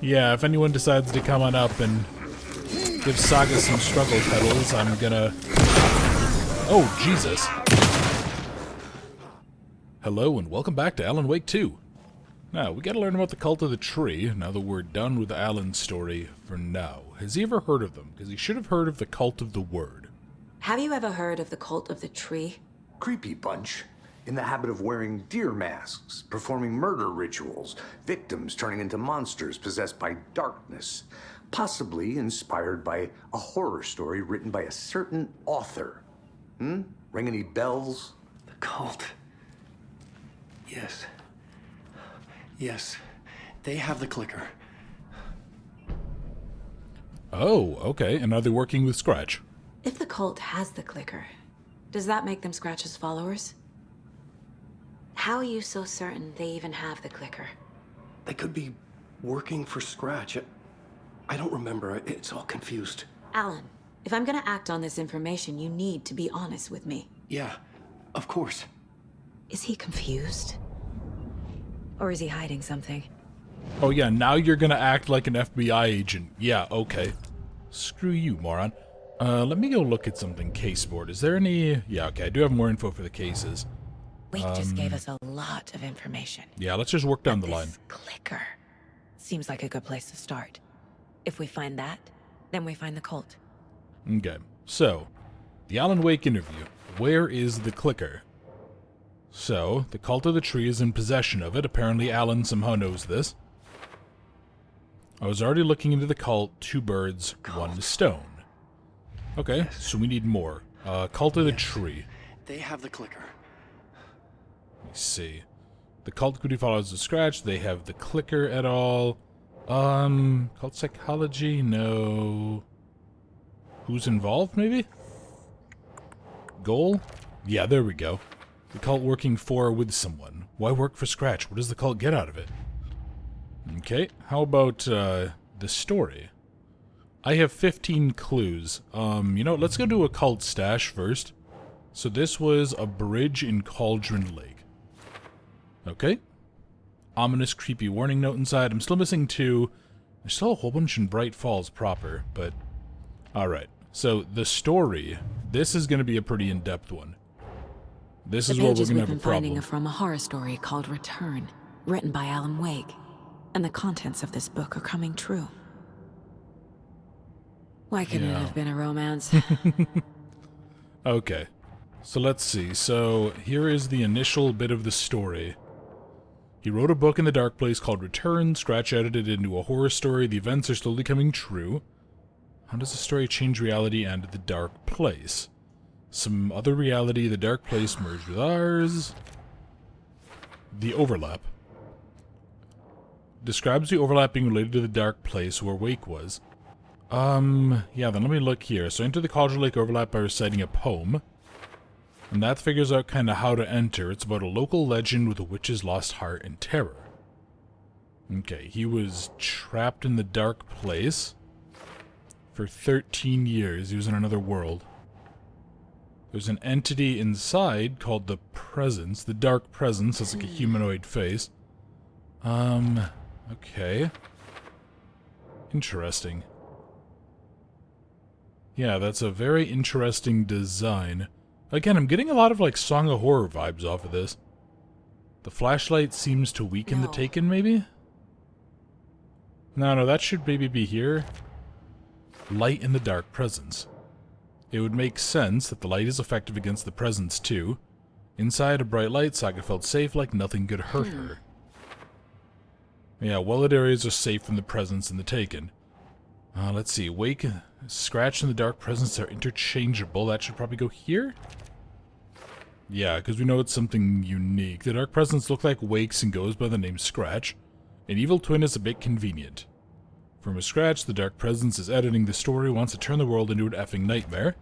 Yeah, if anyone decides to come on up and give Saga some struggle pedals, I'm gonna... Oh, Jesus. Hello, and welcome back to Alan Wake 2. Now, we gotta learn about the Cult of the Tree, now that we're done with Alan's story for now. Has he ever heard of them? Because he should have heard of the Cult of the Word. Have you ever heard of the Cult of the Tree? Creepy bunch. In the habit of wearing deer masks, performing murder rituals, victims turning into monsters possessed by darkness, possibly inspired by a horror story written by a certain author. Ring any bells? The cult. Yes. Yes. They have the clicker. Oh, okay. And are they working with Scratch? If the cult has the clicker, does that make them Scratch's followers? How are you so certain they even have the clicker? They could be working for Scratch. I don't remember. It's all confused. Alan, if I'm gonna act on this information, you need to be honest with me. Yeah, of course. Is he confused? Or is he hiding something? Oh yeah, now you're gonna act like an FBI agent. Yeah, okay. Screw you, moron. Let me go look at something. Case board. Is there any... Yeah, okay, I do have more info for the cases. Wake just gave us a lot of information. Yeah, let's just work down the line. This clicker seems like a good place to start. If we find that, then we find the cult. Okay, so, the Alan Wake interview. Where is the clicker? So, the Cult of the Tree is in possession of it. Apparently Alan somehow knows this. I was already looking into the cult. 2 birds, 1 stone. Okay, so we need more. Cult of the Tree. They have the clicker. Let me see. The cult could be follows the Scratch. They have the clicker at all. Cult psychology? No. Who's involved, maybe? Goal? Yeah, there we go. The cult working for or with someone. Why work for Scratch? What does the cult get out of it? Okay, how about, the story? I have 15 clues. You know, let's go to a cult stash first. So this was a bridge in Cauldron Lake. Okay. Ominous, creepy warning note inside. I'm still missing 2. There's still a whole bunch in Bright Falls proper, but... Alright, so the story. This is going to be a pretty in-depth one. This is where we're going to have a problem. Finding are from a horror story called Return, written by Alan Wake. And the contents of this book are coming true. Why couldn't it have been a romance? Okay. So let's see. So here is the initial bit of the story. He wrote a book in the dark place called Return. Scratch edited it into a horror story. The events are slowly coming true. How does the story change reality and the dark place? Some other reality, the dark place merged with ours. The overlap. Describes the overlap being related to the dark place where Wake was. Yeah, then let me look here. So enter the Cauldron Lake overlap by reciting a poem. And that figures out kind of how to enter. It's about a local legend with a witch's lost heart and terror. Okay, he was trapped in the dark place for 13 years. He was in another world. There's an entity inside called the Presence. The Dark Presence has like a humanoid face. Okay. Interesting. Yeah, that's a very interesting design. Again, I'm getting a lot of, like, Song of Horror vibes off of this. The flashlight seems to weaken the Taken, maybe? No, that should maybe be here. Light in the Dark Presence. It would make sense that the light is effective against the Presence, too. Inside a bright light, Saga felt safe, like nothing could hurt her. Yeah, well-lit areas are safe from the Presence and the Taken. Let's see. Wake, Scratch, and the Dark Presence are interchangeable. That should probably go here? Yeah, because we know it's something unique. The Dark Presence looks like Wake's and goes by the name Scratch. An evil twin is a bit convenient. From a Scratch, the Dark Presence is editing the story, wants to turn the world into an effing nightmare.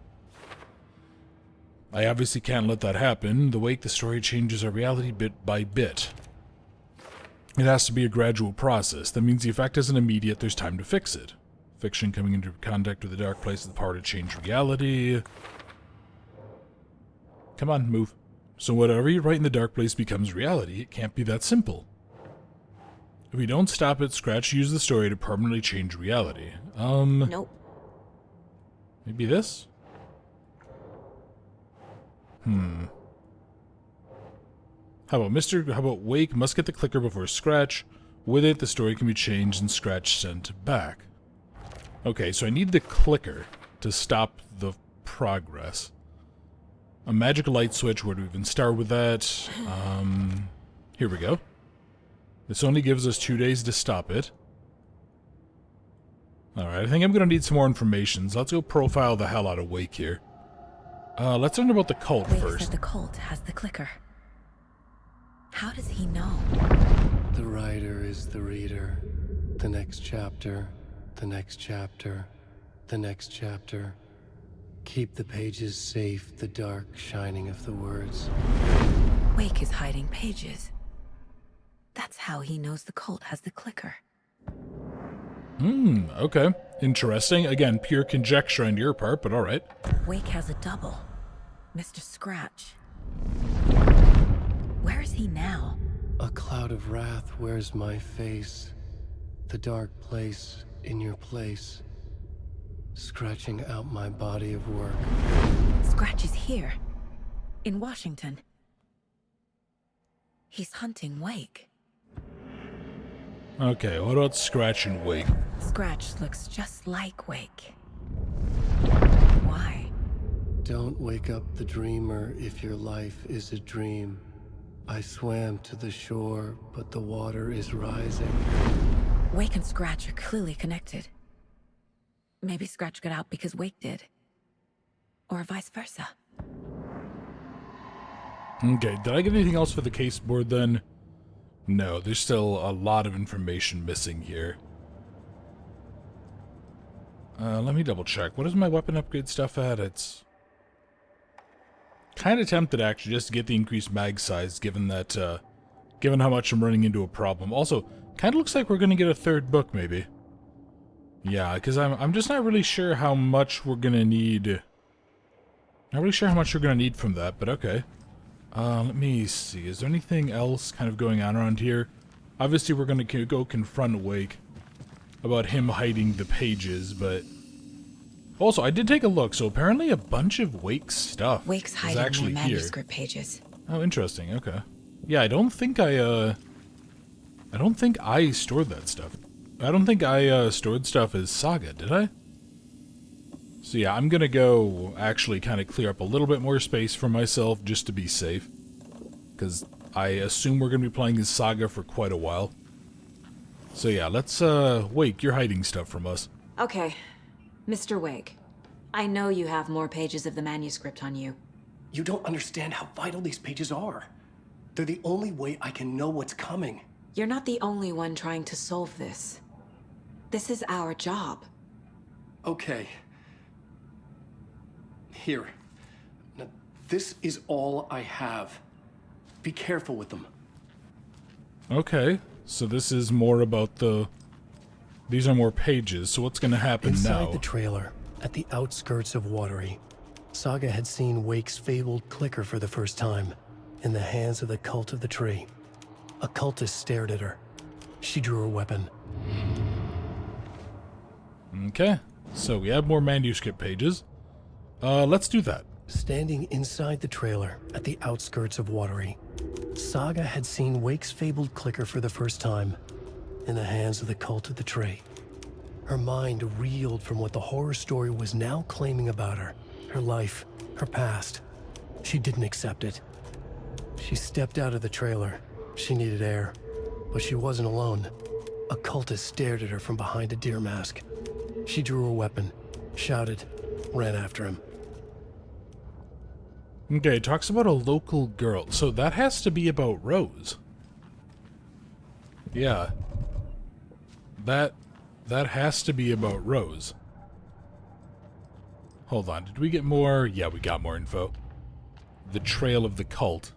I obviously can't let that happen. The Wake, the story changes our reality bit by bit. It has to be a gradual process. That means the effect isn't immediate, there's time to fix it. Fiction coming into contact with the dark place is the power to change reality. Come on, move. So whatever you write in the dark place becomes reality. It can't be that simple. If we don't stop it, Scratch used the story to permanently change reality. Nope. Maybe this? How about Wake must get the clicker before Scratch. With it, the story can be changed and Scratch sent back. Okay, so I need the clicker to stop the progress. A magic light switch, where do we even start with that? Here we go. This only gives us 2 days to stop it. Alright, I think I'm going to need some more information, so let's go profile the hell out of Wake here. Let's learn about the cult Wake first. said the cult has the clicker. How does he know? The writer is the reader. The next chapter, the next chapter, the next chapter. Keep the pages safe, the dark shining of the words. Wake is hiding pages. That's how he knows the cult has the clicker. Okay. Interesting. Again, pure conjecture on your part, but alright. Wake has a double. Mr. Scratch. Where is he now? A cloud of wrath wears my face. The dark place in your place. Scratching out my body of work. Scratch is here. In Washington. He's hunting Wake. Okay, what about Scratch and Wake? Scratch looks just like Wake. Why? Don't wake up the dreamer if your life is a dream. I swam to the shore, but the water is rising. Wake and Scratch are clearly connected. Maybe Scratch got out because Wake did. Or vice versa. Okay, did I get anything else for the case board then? No, there's still a lot of information missing here. Let me double check. What is my weapon upgrade stuff at? It's kind of tempted actually just to get the increased mag size, given that, given how much I'm running into a problem. Also, kind of looks like we're gonna get a third book maybe. Yeah, because I'm just not really sure how much we're gonna need. Not really sure how much we're gonna need from that, but okay. Let me see. Is there anything else kind of going on around here? Obviously, we're gonna go confront Wake about him hiding the pages, but also I did take a look. So apparently, a bunch of Wake's stuff Wake's is hiding actually the here. manuscript pages. Oh, interesting. Okay. Yeah, I don't think I stored that stuff. I don't think I stored stuff as Saga, did I? So yeah, I'm gonna go actually kind of clear up a little bit more space for myself just to be safe. Because I assume we're gonna be playing this Saga for quite a while. So yeah, let's, Wake, you're hiding stuff from us. Okay. Mr. Wake, I know you have more pages of the manuscript on you. You don't understand how vital these pages are. They're the only way I can know what's coming. You're not the only one trying to solve this. This is our job. Okay. Here. Now, this is all I have. Be careful with them. Okay, so this is more about the... These are more pages, so what's gonna happen now? Inside the trailer, at the outskirts of Watery, Saga had seen Wake's fabled clicker for the first time, in the hands of the cult of the tree. A cultist stared at her. She drew her weapon. Okay, so we have more manuscript pages. Let's do that. Standing inside the trailer, at the outskirts of Watery, Saga had seen Wake's fabled clicker for the first time, in the hands of the cult of the tree. Her mind reeled from what the horror story was now claiming about her. Her life, her past. She didn't accept it. She stepped out of the trailer. She needed air. But she wasn't alone. A cultist stared at her from behind a deer mask. She drew her weapon, shouted, ran after him. Okay, it talks about a local girl. So that has to be about Rose. Yeah. That has to be about Rose. Hold on, did we get more? Yeah, we got more info. The trail of the cult.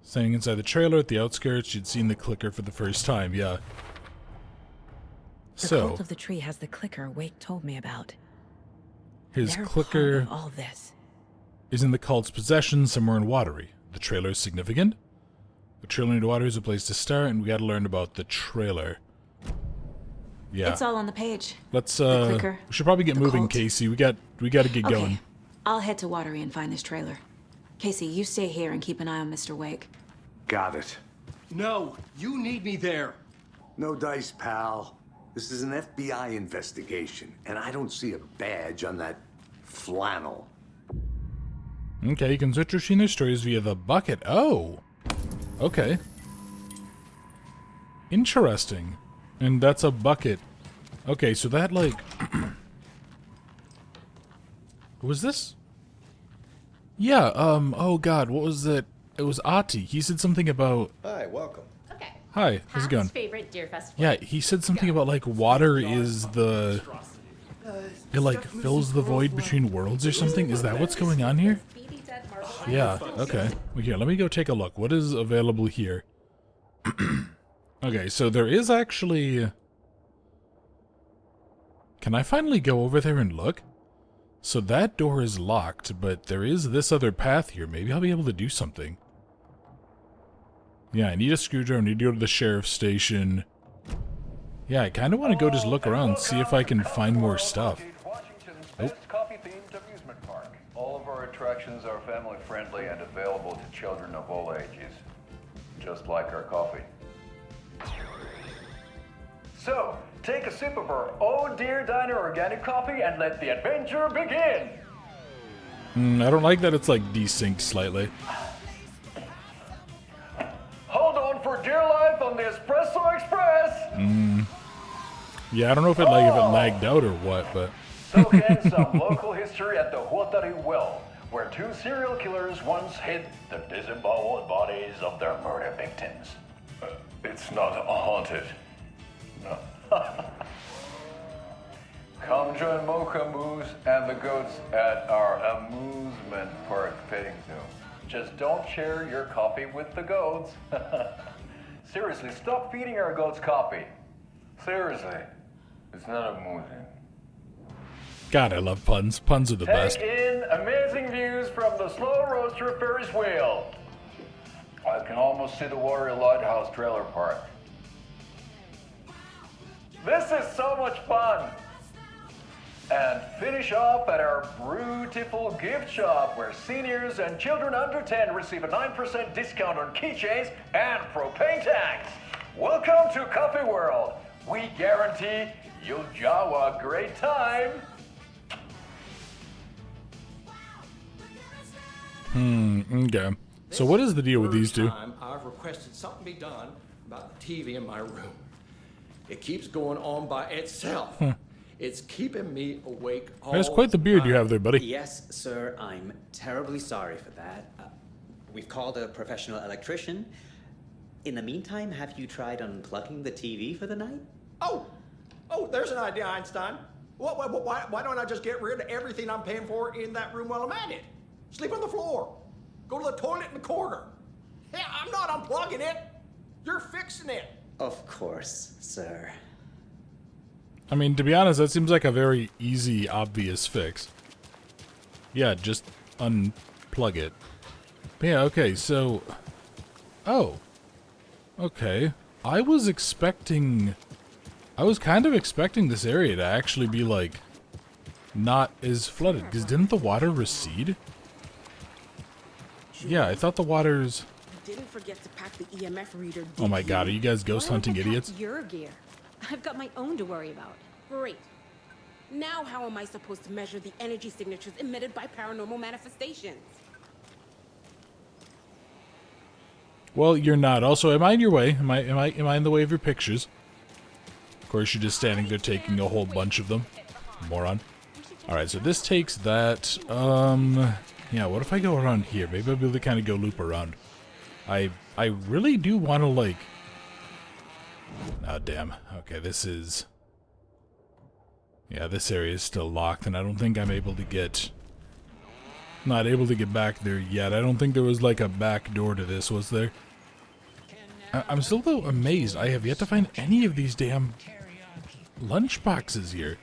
Standing inside the trailer at the outskirts, she'd seen the clicker for the first time, yeah. The So, cult of the tree has the clicker Wake told me about. his They're clicker part of all this. is in the cult's possession somewhere in Watery. The trailer is significant. The trailer into water is a place to start, and we gotta learn about the trailer. Yeah. It's all on the page. Let's, The clicker, we should probably get the moving, cult. Casey. We gotta get going. Okay, I'll head to Watery and find this trailer. Casey, you stay here and keep an eye on Mr. Wake. Got it. No, you need me there. No dice, pal. This is an FBI investigation, and I don't see a badge on that flannel. Okay, you can switch your their stories via the bucket. Oh! Okay. Interesting. And that's a bucket. Okay, so that, like... was this? Yeah, oh god, what was that? It was Ati. He said something about... Hi, welcome. Okay. Hi, how's it going? Pat's favorite deer festival. Yeah, he said something about, like, water is the... It, like, fills the void between worlds or something? Is that what's going on here? Speedy dead marble Yeah, okay. Well, here, let me go take a look. What is available here? Okay, so there is actually... Can I finally go over there and look? So that door is locked, but there is this other path here. Maybe I'll be able to do something. Yeah, I need a screwdriver. I need to go to the sheriff's station. Yeah, I kind of want to go just look around, see if I can find more stuff. Washington's best coffee-themed amusement park. All of our attractions are family-friendly and available to children of all ages, just like our coffee. So, take a sip of our Oh Dear Diner organic coffee and let the adventure begin! I don't like that it's like desynced slightly. Hold on for dear life on the Espresso Express! Yeah, I don't know if it lagged out or what, but... Soak in some local history at the Watery well, where two serial killers once hid the disemboweled bodies of their murder victims. It's not haunted. No. Come join Mocha Moose and the goats at our amusement park petting zoo. Just don't share your coffee with the goats. Seriously, stop feeding our goats coffee. Seriously, it's not amusing. God, I love puns. Puns are the best. Take in amazing views from the slow roaster Ferris wheel. I can almost see the Watery Lighthouse trailer park. This is so much fun! And finish off at our beautiful gift shop where seniors and children under 10 receive a 9% discount on keychains and propane tanks. Welcome to Coffee World. We guarantee you'll jaw a great time. Okay. So what is the deal with these two? Time I've requested something be done about the TV in my room. It keeps going on by itself. It's keeping me awake all That's quite the beard you have there, buddy. Yes, sir, I'm terribly sorry for that. We've called a professional electrician. In the meantime, have you tried unplugging the TV for the night? Oh, there's an idea, Einstein. Why don't I just get rid of everything I'm paying for in that room while I'm at it? Sleep on the floor. Go to the toilet in the corner. Yeah, I'm not unplugging it. You're fixing it. Of course, sir. I mean, to be honest, that seems like a very easy, obvious fix. Yeah, just unplug it. But yeah, okay, so... Oh. Okay. I was kind of expecting this area to actually be, like, not as flooded. Because didn't the water recede? Yeah, I thought the water's... Didn't forget to pack the EMF reader. Oh my god, are you guys ghost hunting idiots? Your gear. I've got my own to worry about. Great. Now how am I supposed to measure the energy signatures emitted by paranormal manifestations? Well, you're not. Also, am I in your way? Am I in the way of your pictures? Of course, you're just standing there taking a whole bunch of them. Moron. Alright, so this takes that. Yeah, what if I go around here? Maybe I'll be able to kind of go loop around. I really do want to, like... Oh, damn. Okay, this is... Yeah, this area is still locked, and I don't think I'm able to get... Not able to get back there yet. I don't think there was, like, a back door to this, was there? I'm still, though, amazed. I have yet to find any of these damn lunch boxes here.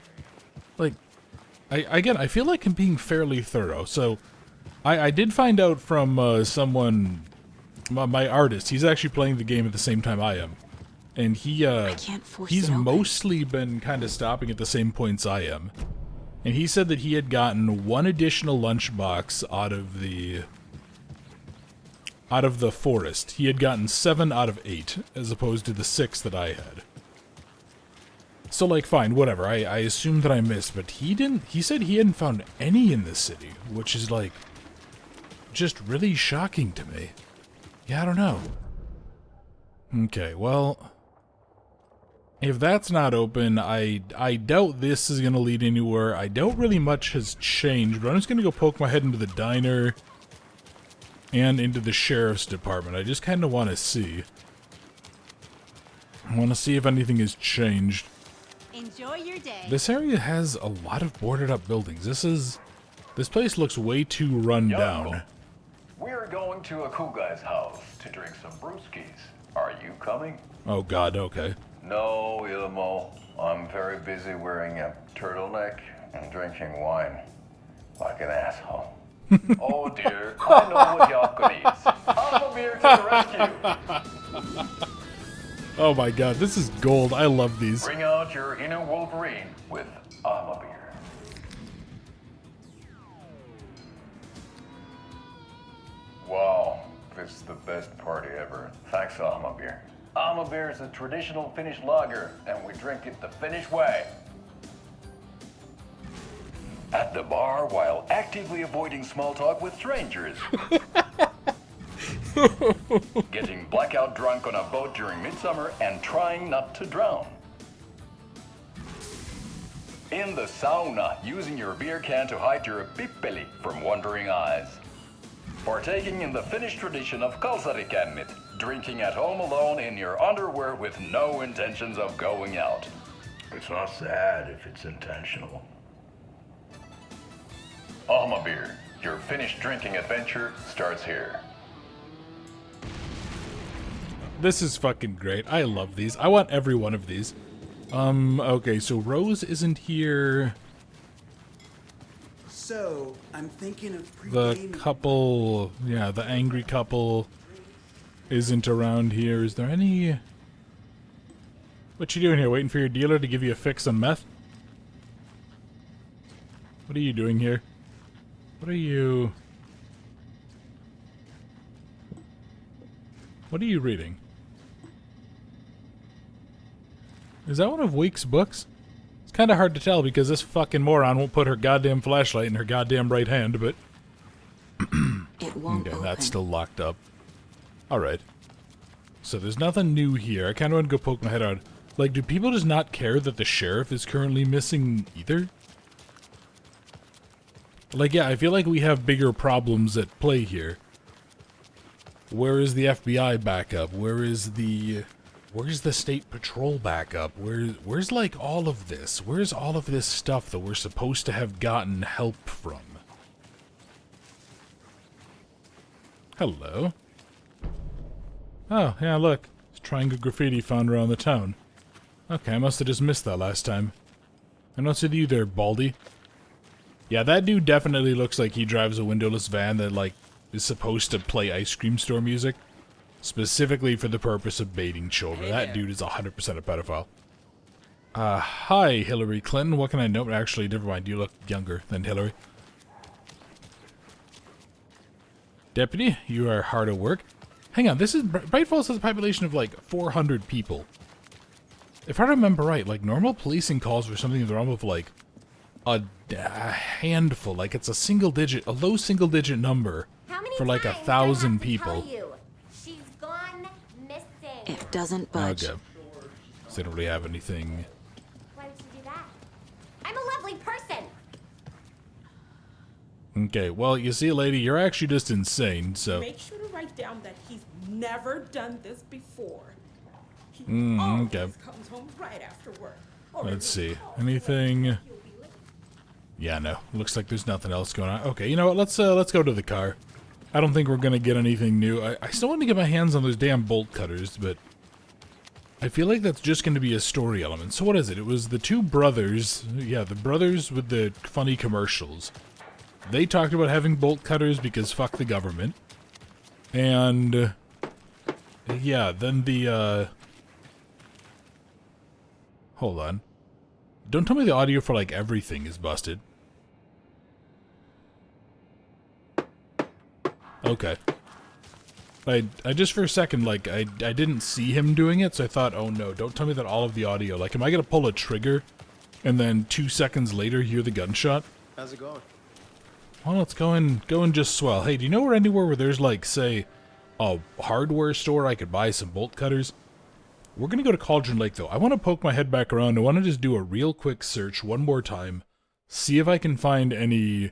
Like, again, I feel like I'm being fairly thorough, so... I did find out from someone my artist, he's actually playing the game at the same time I am. And can't force he's it open. mostly been kind of stopping at the same points I am. And he said that he had gotten 1 additional lunchbox out of the forest. He had gotten 7 out of 8, as opposed to the 6 that I had. So, like, fine, whatever. I assumed that I missed, but he said he hadn't found any in this city, which is, like, just really shocking to me. Yeah, I don't know. Okay, well, if that's not open, I doubt this is going to lead anywhere. I doubt really much has changed, but I'm just going to go poke my head into the diner and into the sheriff's department. I just kind of want to see. I want to see if anything has changed. Enjoy your day. This area has a lot of boarded up buildings. This place looks way too run down. We're going to a cool guy's house to drink some brewskis. Are you coming? Oh god, okay. No, Ilmo. I'm very busy wearing a turtleneck and drinking wine. Like an asshole. Oh dear, I know what Yako needs. I'm here to the rescue. Oh my god, this is gold. I love these. Bring out your inner Wolverine with Alma beer. Wow, this is the best party ever. Thanks, Alma beer. Alma beer is a traditional Finnish lager, and we drink it the Finnish way. At the bar while actively avoiding small talk with strangers. Getting blackout drunk on a boat during midsummer and trying not to drown. In the sauna, using your beer can to hide your pippeli from wandering eyes. Partaking in the Finnish tradition of kalsarikännit, drinking at home alone in your underwear with no intentions of going out. It's not sad if it's intentional. Alma beer, your Finnish drinking adventure starts here. This is fucking great. I love these. I want every one of these. Okay, so Rose isn't here. So, I'm thinking of The couple, yeah, the angry couple isn't around here. Is there any... What you doing here? Waiting for your dealer to give you a fix on meth? What are you doing here? What are you... What are you reading? Is that one of Week's books? It's kind of hard to tell because this fucking moron won't put her goddamn flashlight in her goddamn right hand, but... It won't okay, open. that's still locked up. Alright. So there's nothing new here. I kind of want to go poke my head out. Like, do people just not care that the sheriff is currently missing either? Like, yeah, I feel like we have bigger problems at play here. Where is the FBI backup? Where's the state patrol backup? Where's like all of this? Where's all of this stuff that we're supposed to have gotten help from? Hello. Oh, yeah, look. It's triangle graffiti found around the town. Okay, I must have just missed that last time. And what's with you there, Baldy? Yeah, that dude definitely looks like he drives a windowless van that, like, is supposed to play ice cream store music. Specifically for the purpose of baiting children. That dude is 100% a pedophile. Hi, Hillary Clinton. What can I know? Actually, never mind. You look younger than Hillary. Deputy, you are hard at work. Hang on, this is... Bright Falls has a population of, like, 400 people. If I remember right, like, normal policing calls for something in the realm of, like, a handful. Like, it's a low single-digit number for, like, 1,000 people. She's gone missing. It doesn't budge. Okay. So they don't really have anything. Why would you do that? I'm a lovely person. Okay, well, you see, lady, you're actually just insane, so... Make sure to write down that he's never done this before. He okay. always comes home right after work. Let's see. Anything... Yeah, no. Looks like there's nothing else going on. Okay, you know what? Let's go to the car. I don't think we're gonna get anything new. I still want to get my hands on those damn bolt cutters, but... I feel like that's just gonna be a story element. So what is it? It was the two brothers... Yeah, the brothers with the funny commercials. They talked about having bolt cutters because fuck the government. And Yeah, then the, hold on. Don't tell me the audio for, like, everything is busted. Okay. I just for a second, like, I didn't see him doing it, so I thought, oh no, don't tell me that all of the audio, like, am I gonna pull a trigger, and then 2 seconds later hear the gunshot? How's it going? Well, it's going just swell. Hey, do you know anywhere where there's, like, say, a hardware store I could buy some bolt cutters? We're gonna go to Cauldron Lake, though. I want to poke my head back around. I want to just do a real quick search one more time. See if I can find any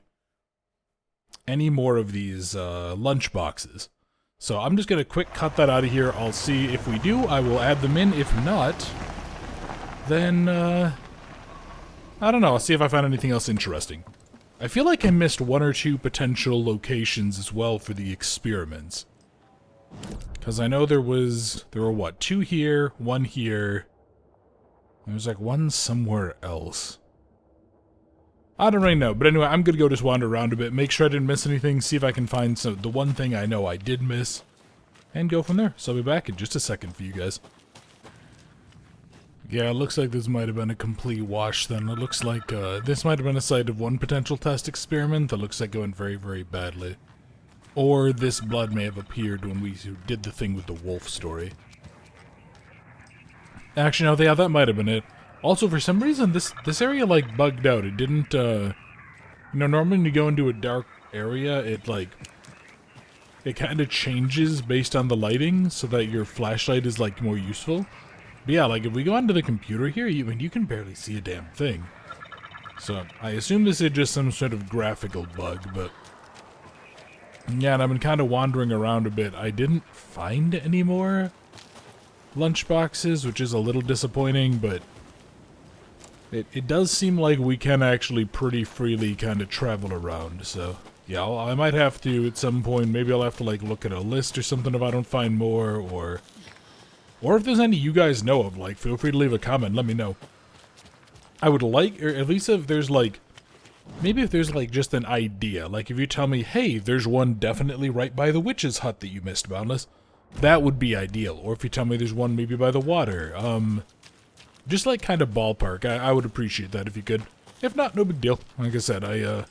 more of these lunch boxes. So I'm just gonna quick cut that out of here. I'll see if we do. I will add them in. If not, then, I don't know. I'll see if I find anything else interesting. I feel like I missed 1 or 2 potential locations as well for the experiments. Because I know there were what, 2 here, 1 here. There's like 1 somewhere else. I don't really know, but anyway, I'm gonna go just wander around a bit, make sure I didn't miss anything, see if I can find the one thing I know I did miss, and go from there. So I'll be back in just a second for you guys. Yeah, it looks like this might have been a complete wash then. It looks like this might have been a site of 1 potential test experiment that looks like going very, very badly. Or this blood may have appeared when we did the thing with the wolf story. Actually, no, yeah, that might have been it. Also, for some reason, this area, like, bugged out. It didn't, you know, normally when you go into a dark area, it kind of changes based on the lighting so that your flashlight is, like, more useful. But yeah, like, if we go onto the computer here, you can barely see a damn thing. So, I assume this is just some sort of graphical bug, but... yeah, and I've been kind of wandering around a bit. I didn't find any more lunchboxes, which is a little disappointing, but... It does seem like we can actually pretty freely kind of travel around, so... yeah, I might have to, at some point, maybe I'll have to, like, look at a list or something if I don't find more, or if there's any you guys know of, like, feel free to leave a comment, let me know. I would like, or at least if there's, like, maybe if there's, like, just an idea, like, if you tell me, hey, there's one definitely right by the witch's hut that you missed, Boundless, that would be ideal. Or if you tell me there's one maybe by the water, just, like, kind of ballpark. I would appreciate that if you could. If not, no big deal. Like I said,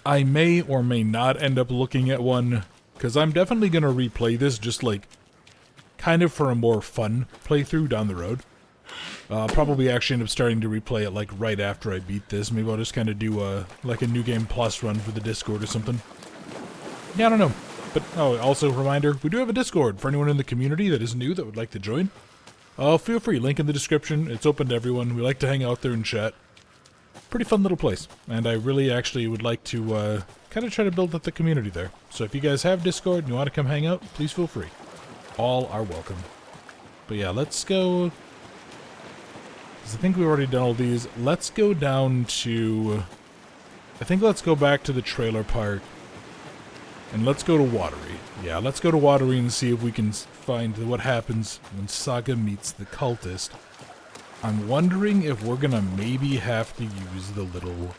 I may or may not end up looking at one, because I'm definitely going to replay this just, like, kind of for a more fun playthrough down the road. Probably actually end up starting to replay it, like, right after I beat this. Maybe I'll just kind of do, like, a New Game Plus run for the Discord or something. Yeah, I don't know. But, oh, also, reminder, we do have a Discord for anyone in the community that is new that would like to join. Feel free, link in the description. It's open to everyone. We like to hang out there and chat. Pretty fun little place. And I really actually would like to, kind of try to build up the community there. So if you guys have Discord and you want to come hang out, please feel free. All are welcome. But yeah, let's go... because I think we've already done all these. Let's go down to... I think let's go back to the trailer park. And let's go to Watery. Yeah, let's go to Watery and see if we can find what happens when Saga meets the cultist. I'm wondering if we're gonna maybe have to use the little...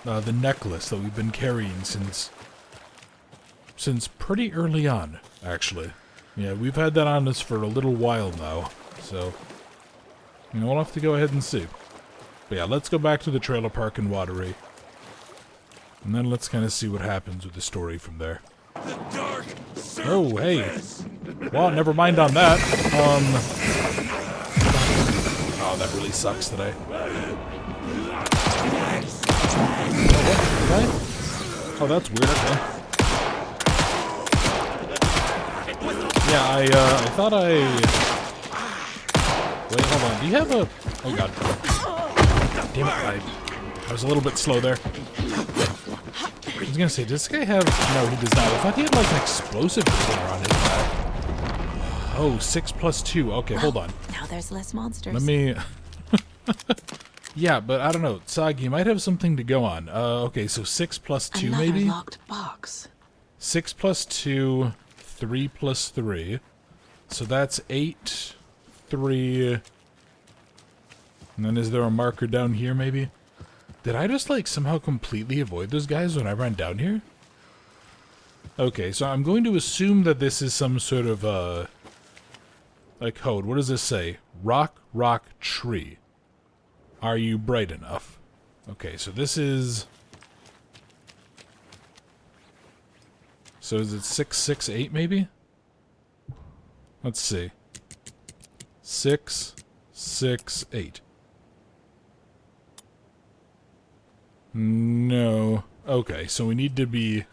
the necklace that we've been carrying since pretty early on, actually. Yeah, we've had that on us for a little while now, so... you know, we'll have to go ahead and see. But yeah, let's go back to the trailer park in Watery. And then let's kind of see what happens with the story from there. Oh, hey. Well, never mind on that. Oh, that really sucks today. Oh, that's weird. Okay. Yeah, I thought I... wait, hold on. Do you have a... oh, God. Damn it, I was a little bit slow there. I was gonna say, does this guy have... no, he does not. I thought he had, like, an explosive container on his back. Oh, 6 plus 2. Okay, hold on. Now there's less monsters. Let me... yeah, but I don't know. Saga, you might have something to go on. Okay, so 6 plus 2, Another maybe? locked box. 6 plus 2, 3 plus 3. So that's 8, 3... and then is there a marker down here, maybe? Did I just, like, somehow completely avoid those guys when I ran down here? Okay, so I'm going to assume that this is some sort of, a code. What does this say? Rock, rock, tree. Are you bright enough? Okay, so this is... So is it 668 maybe? Let's see. 668. No. Okay, so we need to be...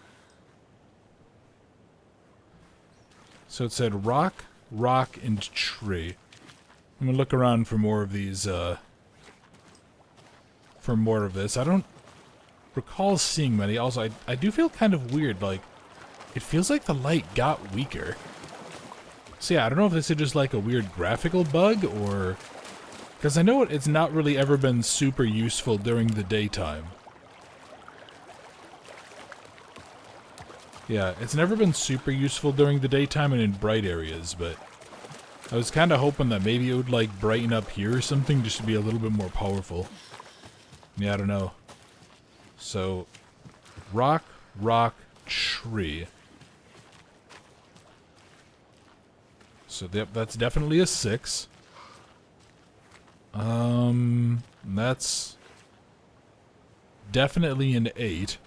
So it said rock, rock, and tree. I'm gonna look around for more of these, for more of this. I don't recall seeing many. Also, I do feel kind of weird, like, it feels like the light got weaker. So yeah, I don't know if this is just like a weird graphical bug, or... Because I know it's not really ever been super useful during the daytime. Yeah, it's never been super useful during the daytime and in bright areas, but... I was kind of hoping that maybe it would, like, brighten up here or something just to be a little bit more powerful. Yeah, I don't know. So, rock, rock, tree. So, that's definitely a 6. That's definitely an 8.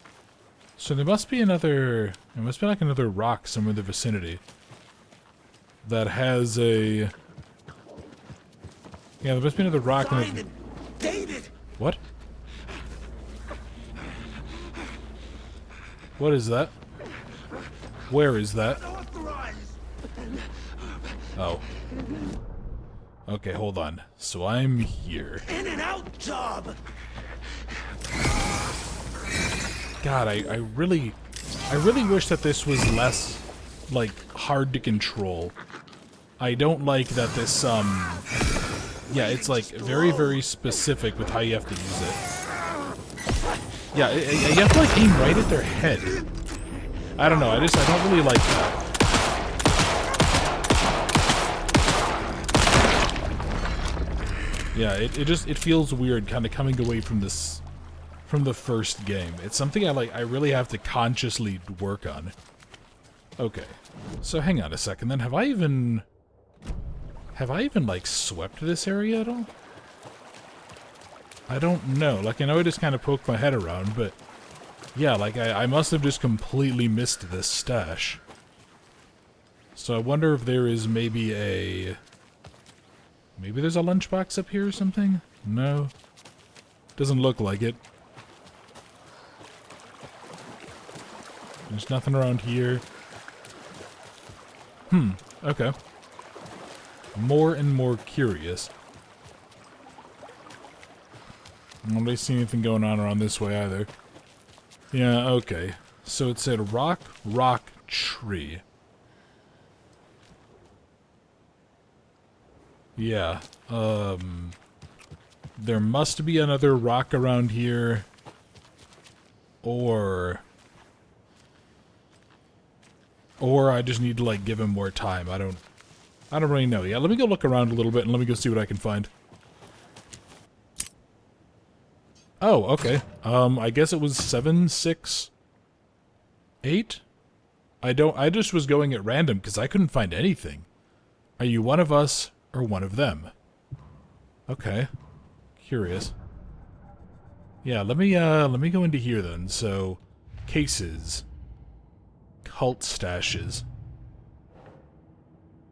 So there must be another... There must be like another rock somewhere in the vicinity that has a... Yeah, there must be another rock in the... David! What? What is that? Where is that? Oh. Okay, hold on. So I'm here. In and out job! God, I really wish that this was less, like, hard to control. I don't like that this, yeah, it's, like, very, very specific with how you have to use it. Yeah, you have to, like, aim right at their head. I don't know, I don't really like that. Yeah, it feels weird kind of coming away from this, from the first game. It's something I really have to consciously work on. Okay. So hang on a second then. Have I even like swept this area at all? I don't know. Like, I know I just kind of poked my head around, but yeah, like I must have just completely missed this stash. So I wonder if there is maybe there's a lunchbox up here or something? No. Doesn't look like it. There's nothing around here. Okay. More and more curious. I don't really see anything going on around this way either. Yeah, okay. So it said rock, rock, tree. Yeah, there must be another rock around here, or I just need to, like, give him more time. I don't really know. Yeah, let me go look around a little bit and let me go see what I can find. Oh, okay. I guess it was 7, 6, 8? I just was going at random because I couldn't find anything. Are you one of us or one of them? Okay. Curious. Yeah, let me go into here then. So, cases. Cult stashes.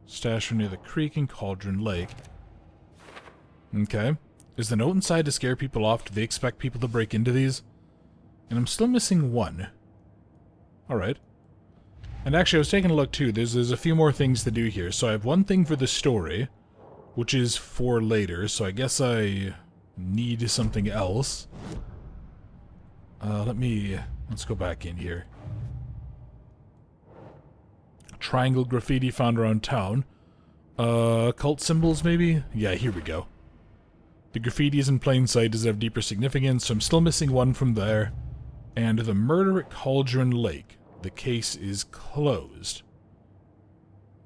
Stash near the creek and Cauldron Lake. Okay. Is the note inside to scare people off? Do they expect people to break into these? And I'm still missing one. Alright. And actually, I was taking a look too. There's a few more things to do here. So I have one thing for the story, which is for later. So I guess I need something else. Let's go back in here. Triangle graffiti found around town. Cult symbols maybe? Yeah, here we go. The graffiti is in plain sight. Does it have deeper significance? So I'm still missing one from there. And the murder at Cauldron Lake. The case is closed.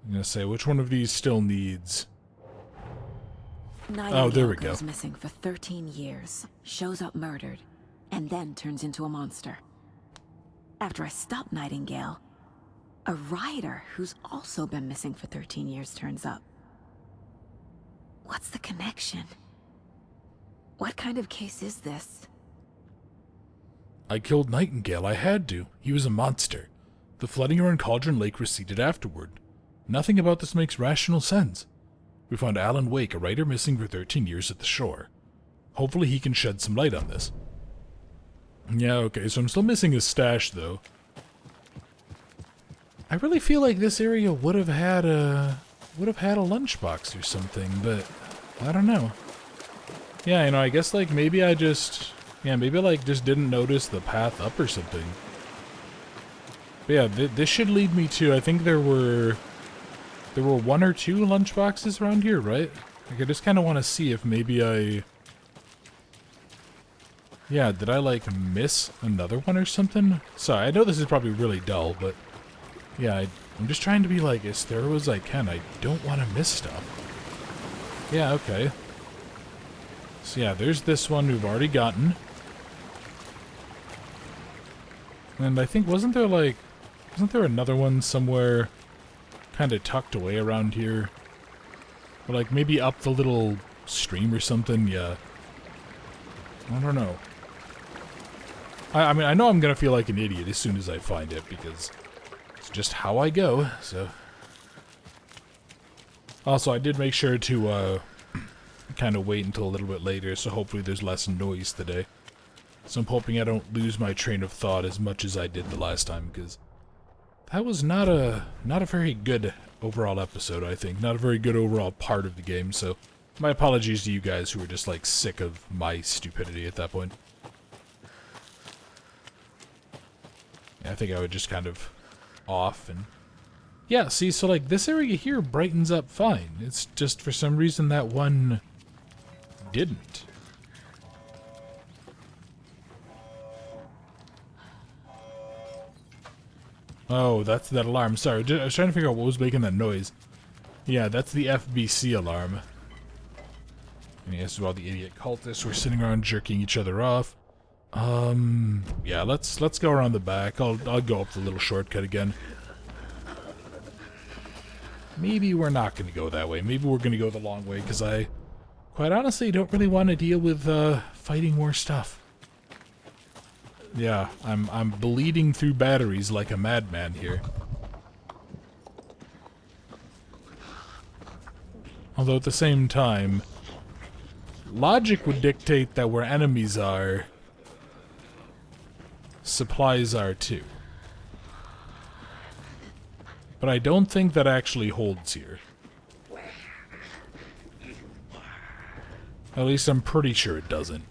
I'm gonna say, which one of these still needs... Oh, there we go. Goes missing for 13 years, shows up murdered, and then turns into a monster. After I stop Nightingale, A rider who's also been missing for 13 years turns up. What's the connection? What kind of case is this? I killed Nightingale, I had to. He was a monster. The flooding around Cauldron Lake receded afterward. Nothing about this makes rational sense. We found Alan Wake, a writer missing for 13 years at the shore. Hopefully he can shed some light on this. Yeah, okay, so I'm still missing his stash, though. I really feel like this area would have had a lunchbox or something, but I don't know. Yeah, I guess like maybe I just didn't notice the path up or something. But yeah, this should lead me to, I think there were 1 or 2 lunchboxes around here, right? Like I just kind of want to see if maybe yeah, did I like miss another one or something? Sorry, I know this is probably really dull, but yeah, I'm just trying to be like as thorough as I can. I don't want to miss stuff. Yeah, okay. So yeah, there's this one we've already gotten. And I think, wasn't there another one somewhere kind of tucked away around here? Or like maybe up the little stream or something? Yeah. I don't know. I mean, I know I'm going to feel like an idiot as soon as I find it, because it's just how I go, so. Also, I did make sure to kind of wait until a little bit later, so hopefully there's less noise today. So I'm hoping I don't lose my train of thought as much as I did the last time, because that was not a very good overall episode, I think. Not a very good overall part of the game, so my apologies to you guys who were just, like, sick of my stupidity at that point. Yeah, I think I would just kind of off and... Yeah, see, so, like, this area here brightens up fine. It's just, for some reason, that one didn't. Oh, that's that alarm. Sorry, I was trying to figure out what was making that noise. Yeah, that's the FBC alarm. And yes, while the idiot cultists were sitting around jerking each other off. Yeah, let's go around the back. I'll go up the little shortcut again. Maybe we're not going to go that way. Maybe we're going to go the long way, because I, quite honestly, don't really want to deal with fighting more stuff. Yeah, I'm bleeding through batteries like a madman here. Although at the same time, logic would dictate that where enemies are, supplies are too. But I don't think that actually holds here. At least I'm pretty sure it doesn't.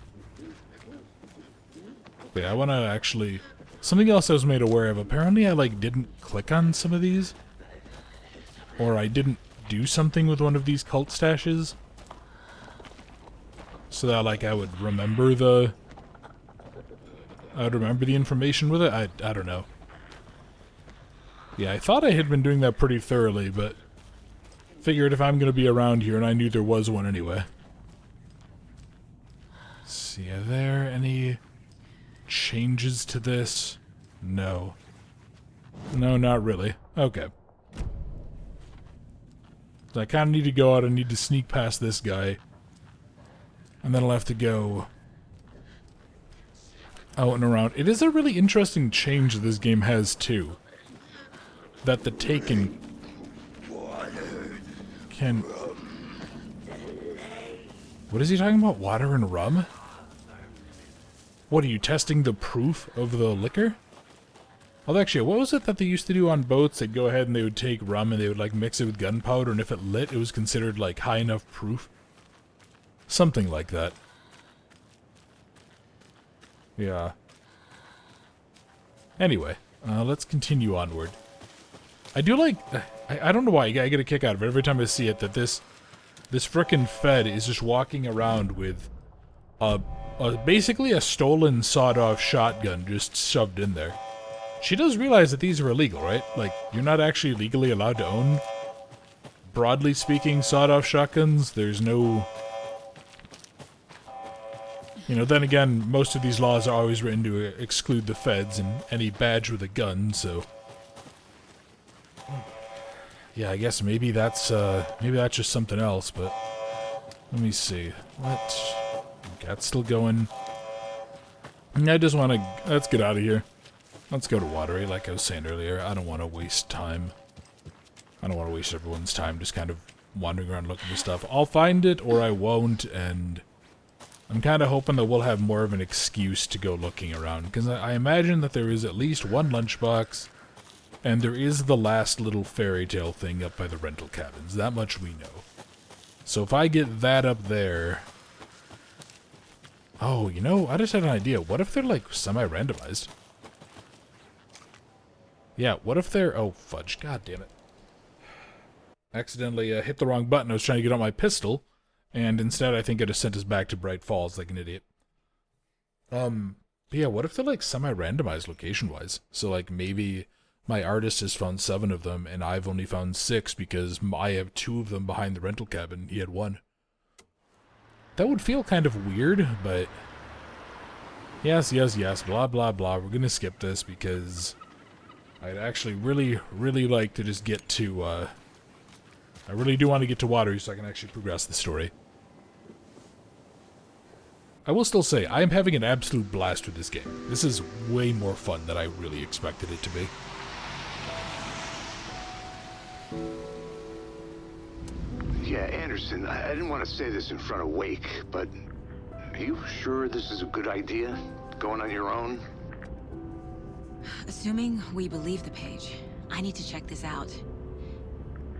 But yeah, I want to actually... Something else I was made aware of. Apparently I, like, didn't click on some of these. Or I didn't do something with one of these cult stashes. So that, like, I would remember the... I would remember the information with it. I don't know. Yeah, I thought I had been doing that pretty thoroughly, but... Figured if I'm going to be around here, and I knew there was one anyway. Let's see, are there any... changes to this? No. No, not really. Okay. So I kind of need to go out. I need to sneak past this guy. And then I'll have to go out and around. It is a really interesting change this game has, too. That the Taken can... What is he talking about? Water and rum? What, are you testing the proof of the liquor? Well, actually, what was it that they used to do on boats? They'd go ahead and they would take rum and they would, like, mix it with gunpowder, and if it lit, it was considered, like, high enough proof? Something like that. Yeah. Anyway, let's continue onward. I do like... I don't know why, I get a kick out of it every time I see it, that this frickin' Fed is just walking around with basically a stolen sawed-off shotgun just shoved in there. She does realize that these are illegal, right? Like, you're not actually legally allowed to own, broadly speaking, sawed-off shotguns. There's no... You know, then again, most of these laws are always written to exclude the feds and any badge with a gun, so... Yeah, I guess maybe that's just something else, but let me see. That's still going. I just want to, let's get out of here. Let's go to Watery, like I was saying earlier. I don't want to waste time. I don't want to waste everyone's time just kind of wandering around looking for stuff. I'll find it or I won't, and I'm kind of hoping that we'll have more of an excuse to go looking around, because I imagine that there is at least one lunchbox, and there is the last little fairy tale thing up by the rental cabins. That much we know. So if I get that up there... Oh, you know, I just had an idea. What if they're, like, semi-randomized? Yeah, what if they're... Oh, fudge. God damn it. Accidentally hit the wrong button. I was trying to get out my pistol, and instead I think it just sent us back to Bright Falls like an idiot. But yeah, what if they're, like, semi-randomized location-wise? So, like, maybe my artist has found 7 of them, and I've only found 6 because I have 2 of them behind the rental cabin. He had 1. That would feel kind of weird, but... Yes, blah, blah, blah. We're gonna skip this because I'd actually really, really like to just get to, I really do want to get to Watery so I can actually progress the story. I will still say, I am having an absolute blast with this game. This is way more fun than I really expected it to be. Yeah, Anderson, I didn't want to say this in front of Wake, but are you sure this is a good idea? Going on your own? Assuming we believe the page, I need to check this out.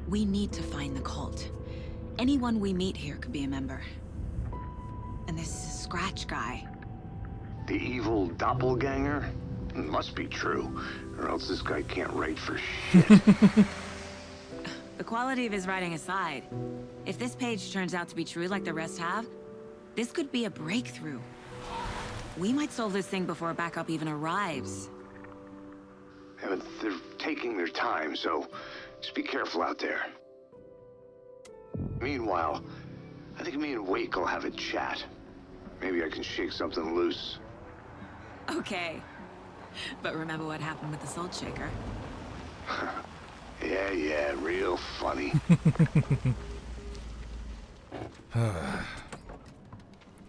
We need to find the cult. Anyone we meet here could be a member. And this Scratch guy. The evil doppelganger? It must be true, or else this guy can't write for shit. The quality of his writing aside, if this page turns out to be true like the rest have, this could be a breakthrough. We might solve this thing before backup even arrives. Yeah, but they're taking their time, so just be careful out there. Meanwhile, I think me and Wake will have a chat. Maybe I can shake something loose. Okay. But remember what happened with the salt shaker? Yeah, real funny.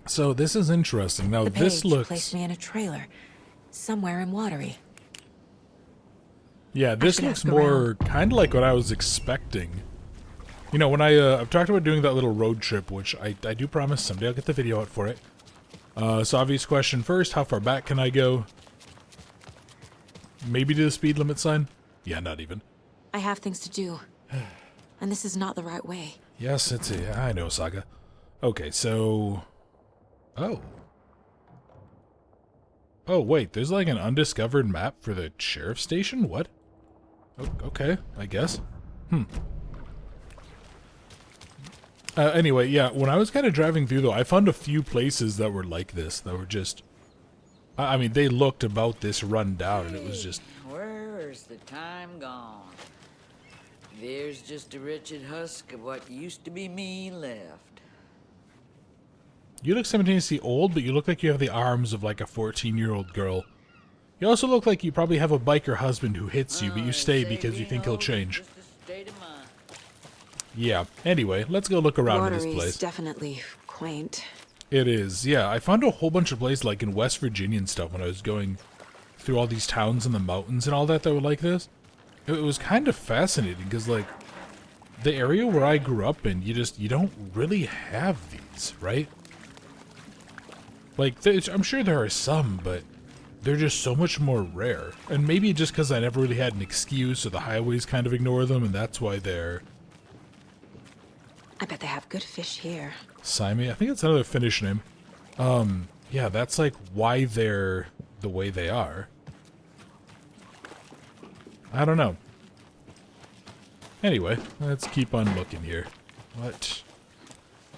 So this is interesting. Now this looks... placed me in a trailer, somewhere in Watery. Yeah, this looks more kind of like what I was expecting. You know, when I've talked about doing that little road trip, which I do promise someday I'll get the video out for it. So obvious question first, how far back can I go? Maybe to the speed limit sign? Yeah, not even. I have things to do. And this is not the right way. Yes, I know, Saga. Okay, so... Oh. Oh, wait, there's like an undiscovered map for the sheriff's station? What? Oh, okay, I guess. Anyway, yeah, when I was kind of driving through, though, I found a few places that were like this, that were just... I mean, they looked about this run down, and it was just... Where's the time gone? There's just a wretched husk of what used to be me left. You look simultaneously old, but you look like you have the arms of like a 14-year-old girl. You also look like you probably have a biker husband who hits you, but you stay because you think he'll change. Yeah, anyway, let's go look around in this place. Watery's definitely quaint. It is, yeah. I found a whole bunch of places like in West Virginia and stuff when I was going through all these towns in the mountains and all that were like this. It was kind of fascinating because, like, the area where I grew up in, you don't really have these, right? Like, I'm sure there are some, but they're just so much more rare. And maybe just because I never really had an excuse, so the highways kind of ignore them, and that's why they're... I bet they have good fish here. Simi? I think that's another Finnish name. Yeah, that's like why they're the way they are. I don't know. Anyway, let's keep on looking here. What?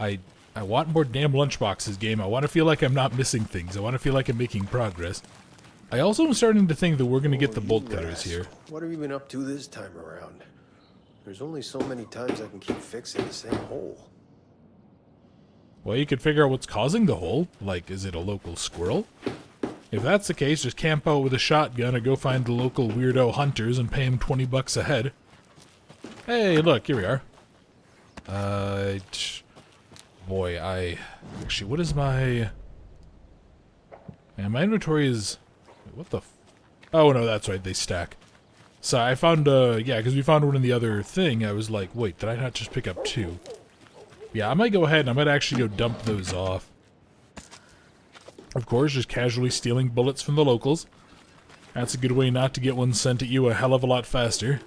I want more damn lunchboxes, game. I want to feel like I'm not missing things. I want to feel like I'm making progress. I also am starting to think that we're going to get the bolt cutters here. What have you been up to this time around? There's only so many times I can keep fixing the same hole. Well, you could figure out what's causing the hole. Like, is it a local squirrel? If that's the case, just camp out with a shotgun or go find the local weirdo hunters and pay them $20 a head. Hey, look, here we are. Boy, actually, what is my... Man, my inventory is... Wait, what the oh, no, that's right, they stack. So I found, yeah, because we found one in the other thing, I was like, wait, did I not just pick up 2? Yeah, I might go ahead and I might actually go dump those off. Of course, just casually stealing bullets from the locals. That's a good way not to get one sent at you a hell of a lot faster.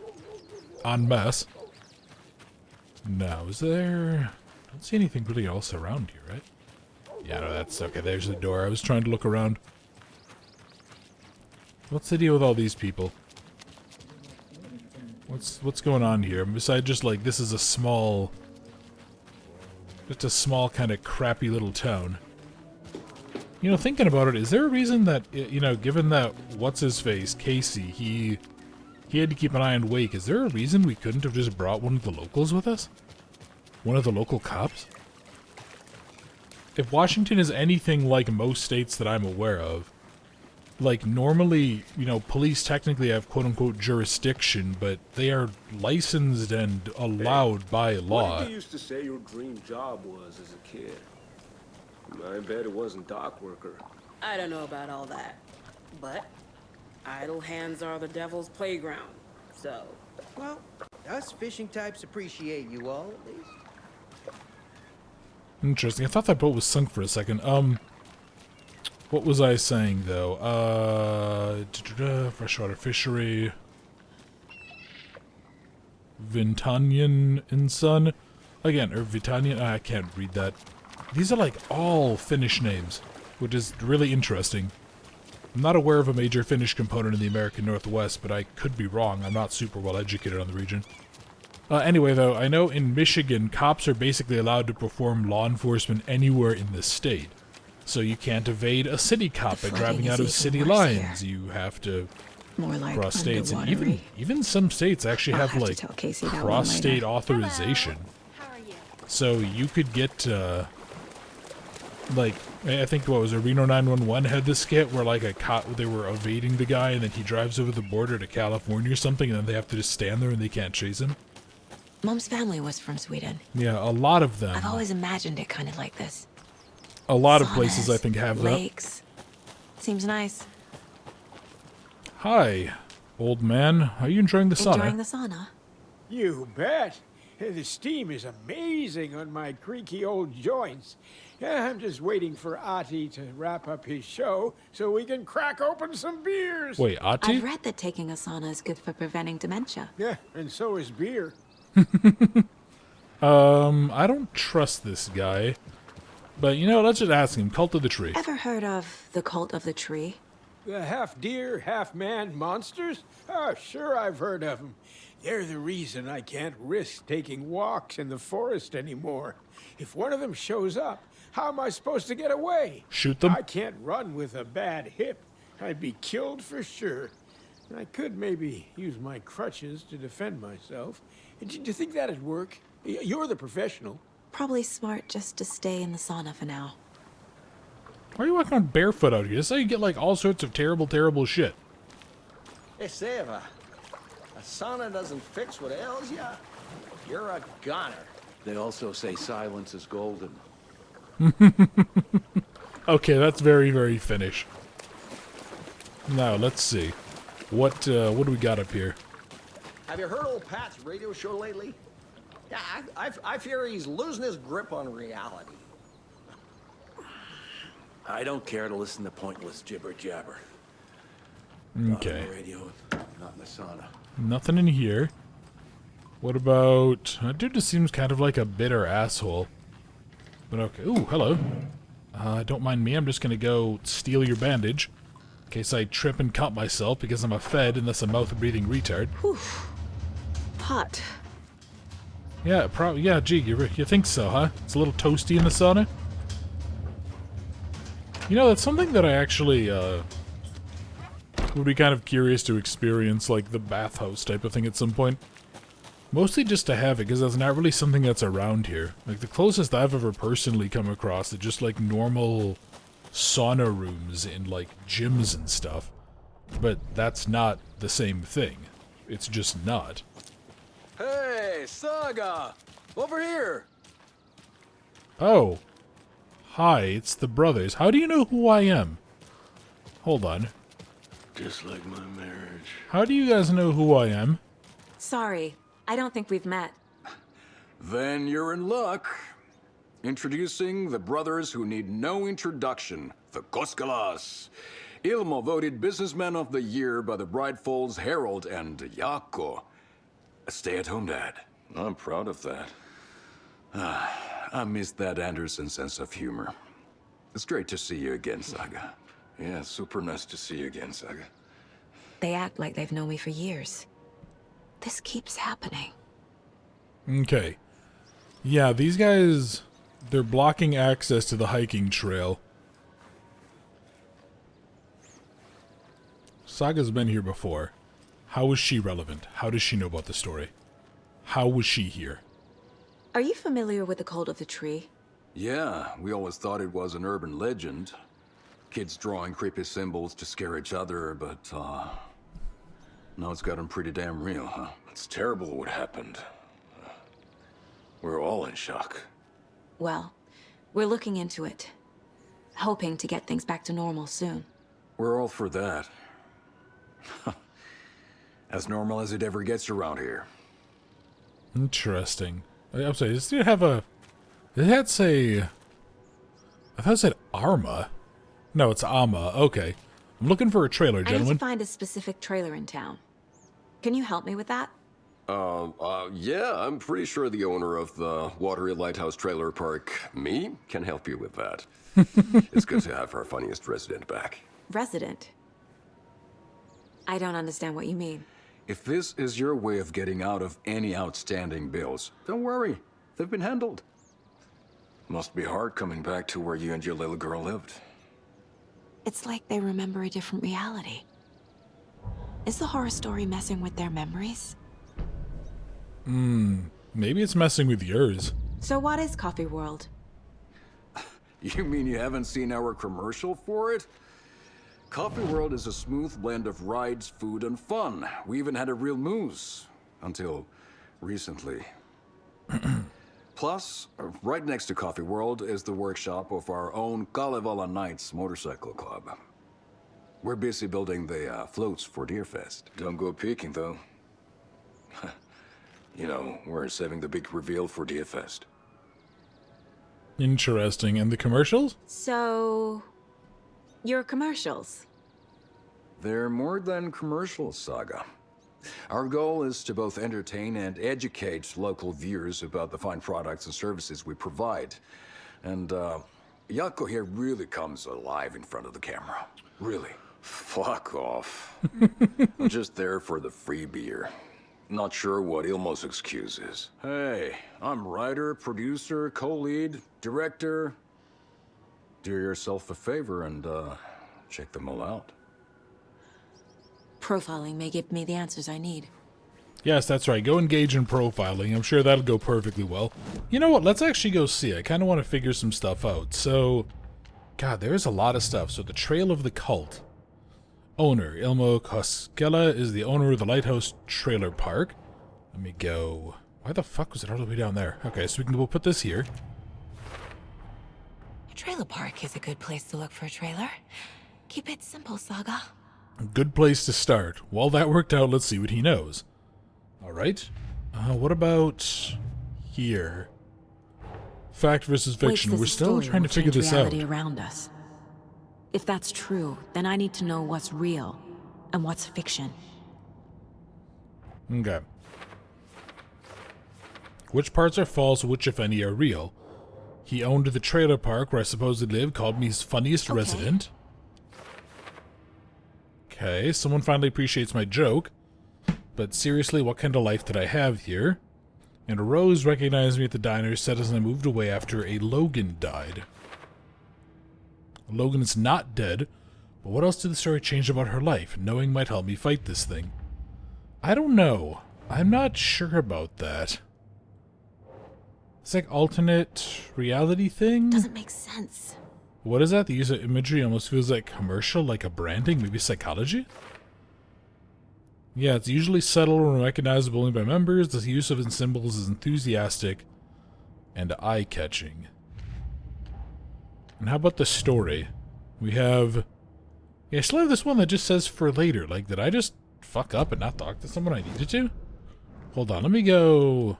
En masse. Now, is there... I don't see anything really else around here, right? Yeah, no, that's... Okay, there's the door. I was trying to look around. What's the deal with all these people? What's going on here? Besides just, like, this is a small... Just a small, kind of crappy little town. You know, thinking about it, is there a reason that, you know, given that, what's-his-face, Casey, he had to keep an eye on Wake, is there a reason we couldn't have just brought one of the locals with us? One of the local cops? If Washington is anything like most states that I'm aware of, like, normally, you know, police technically have quote-unquote jurisdiction, but they are licensed and allowed by law. What did you used to say your dream job was as a kid? I bet it wasn't dock worker. I don't know about all that, but idle hands are the devil's playground, so... Well, us fishing types appreciate you all, at least. Interesting. I thought that boat was sunk for a second. What was I saying, though? Freshwater fishery. Vintanian and Son. Again, or Vitanian. I can't read that. These are like all Finnish names, which is really interesting. I'm not aware of a major Finnish component in the American Northwest, but I could be wrong. I'm not super well educated on the region. Anyway, though, I know in Michigan, cops are basically allowed to perform law enforcement anywhere in the state. So you can't evade a city cop by driving out of city lines. Here. You have to cross states, and even some states actually have like cross-state authorization. So you could get like I think what was it, Reno 911 had this skit where like a cop, they were evading the guy and then he drives over the border to California or something, and then they have to just stand there and they can't chase him. Mom's family was from Sweden. Yeah, a lot of them. I've always imagined it kind of like this. A lot of places I think have lakes. Seems nice. Hi, old man. Are you enjoying the sauna? Enjoying the sauna? You bet. The steam is amazing on my creaky old joints. I'm just waiting for Ati to wrap up his show so we can crack open some beers. Wait, Ati? I've read that taking a sauna is good for preventing dementia. Yeah, and so is beer. I don't trust this guy. But, you know, let's just ask him. Cult of the Tree. Ever heard of the Cult of the Tree? The half-deer, half-man monsters? Oh, sure I've heard of them. They're the reason I can't risk taking walks in the forest anymore. If one of them shows up, how am I supposed to get away? Shoot them? I can't run with a bad hip. I'd be killed for sure. I could maybe use my crutches to defend myself. Do you think that'd work? You're the professional. Probably smart just to stay in the sauna for now. Why are you walking on barefoot out here? This is how you get like all sorts of terrible, terrible shit. Hey, Seva, a sauna doesn't fix what ails ya. You're a goner. They also say silence is golden. Okay, that's very, very Finnish. Now, let's see. What do we got up here? Have you heard old Pat's radio show lately? Yeah, I fear he's losing his grip on reality. I don't care to listen to pointless jibber-jabber. Okay. Not on the radio, not in the sauna. Nothing in here. What about... dude just seems kind of like a bitter asshole. But okay. Ooh, hello. Don't mind me, I'm just gonna go steal your bandage. In case I trip and cut myself because I'm a fed and that's a mouth-breathing retard. Whew. Hot. Yeah, probably. Yeah, gee, you think so, huh? It's a little toasty in the sauna. You know, that's something that I actually would be kind of curious to experience, like the bathhouse type of thing at some point. Mostly just to have it, because that's not really something that's around here. Like, the closest I've ever personally come across is just, like, normal sauna rooms in, like, gyms and stuff. But that's not the same thing. It's just not. Hey, Saga! Over here! Oh. Hi, it's the brothers. How do you know who I am? Hold on. Just like my marriage. How do you guys know who I am? Sorry, I don't think we've met. Then you're in luck. Introducing the brothers who need no introduction, the Koskalas. Ilmo voted Businessman of the Year by the Bright Falls Herald, and Jaakko, a stay-at-home dad. I'm proud of that. I miss that Anderson sense of humor. It's great to see you again, Saga. Yeah, super nice to see you again, Saga. They act like they've known me for years. This keeps happening. Okay. Yeah, these guys, they're blocking access to the hiking trail. Saga's been here before. How is she relevant? How does she know about the story? How was she here? Are you familiar with the cult of the tree? Yeah, we always thought it was an urban legend. Kids drawing creepy symbols to scare each other, but, now it's gotten pretty damn real, huh? It's terrible what happened. We're all in shock. Well, we're looking into it. Hoping to get things back to normal soon. We're all for that. As normal as it ever gets around here. Interesting. I'm sorry, does it have a... Did that say... I thought it said Arma. No, it's Ama. Okay. I'm looking for a trailer, I need gentlemen. to find a specific trailer in town. Can you help me with that? Yeah, I'm pretty sure the owner of the Watery Lighthouse Trailer Park, me, can help you with that. It's good to have our funniest resident back. Resident? I don't understand what you mean. If this is your way of getting out of any outstanding bills, don't worry. They've been handled. Must be hard coming back to where you and your little girl lived. It's like they remember a different reality. Is the horror story messing with their memories? Maybe it's messing with yours. So what is Coffee World? You mean you haven't seen our commercial for it? Coffee World is a smooth blend of rides, food, and fun. We even had a real moose. Until recently. Plus, right next to Coffee World is the workshop of our own Kalevala Knights Motorcycle Club. We're busy building the floats for Deerfest. Don't go peeking, though. You know, we're saving the big reveal for Deerfest. Interesting. And the commercials? So... your commercials? They're more than commercials, Saga. Our goal is to both entertain and educate local viewers about the fine products and services we provide. And, Jaakko here really comes alive in front of the camera. Really. Fuck off. I'm just there for the free beer. Not sure what Ilmo's excuse is. Hey, I'm writer, producer, co-lead, director. Do yourself a favor and, check them all out. Profiling may give me the answers I need. Yes, that's right. Go engage in profiling. I'm sure that'll go perfectly well. You know what? Let's actually go see. I kind of want to figure some stuff out. So, God, there's a lot of stuff. So, the Trail of the Cult. Owner, Ilmo Koskela, is the owner of the Lighthouse Trailer Park. Let me go. Why the fuck was it all the way down there? Okay, so we'll put this here. A trailer park is a good place to look for a trailer. Keep it simple, Saga. Good place to start. While that worked out, let's see what he knows. Alright. What about here? Fact versus fiction. We're still trying to figure this out. Around us. If that's true, then I need to know what's real and what's fiction. Okay. Which parts are false, which, if any, are real? He owned the trailer park where I supposedly lived, called me his funniest resident. Okay, someone finally appreciates my joke. But seriously, what kind of life did I have here? And Rose recognized me at the diner, said as I moved away after a Logan died. Logan is not dead, but what else did the story change about her life? Knowing might help me fight this thing. I don't know. I'm not sure about that. It's like alternate reality thing? Doesn't make sense. What is that? The use of imagery almost feels like commercial, like a branding, maybe psychology? Yeah, it's usually subtle and recognizable only by members. The use of its symbols is enthusiastic and eye-catching. And how about the story? We have... Yeah, I still have this one that just says for later. Like, did I just fuck up and not talk to someone I needed to? Hold on, let me go...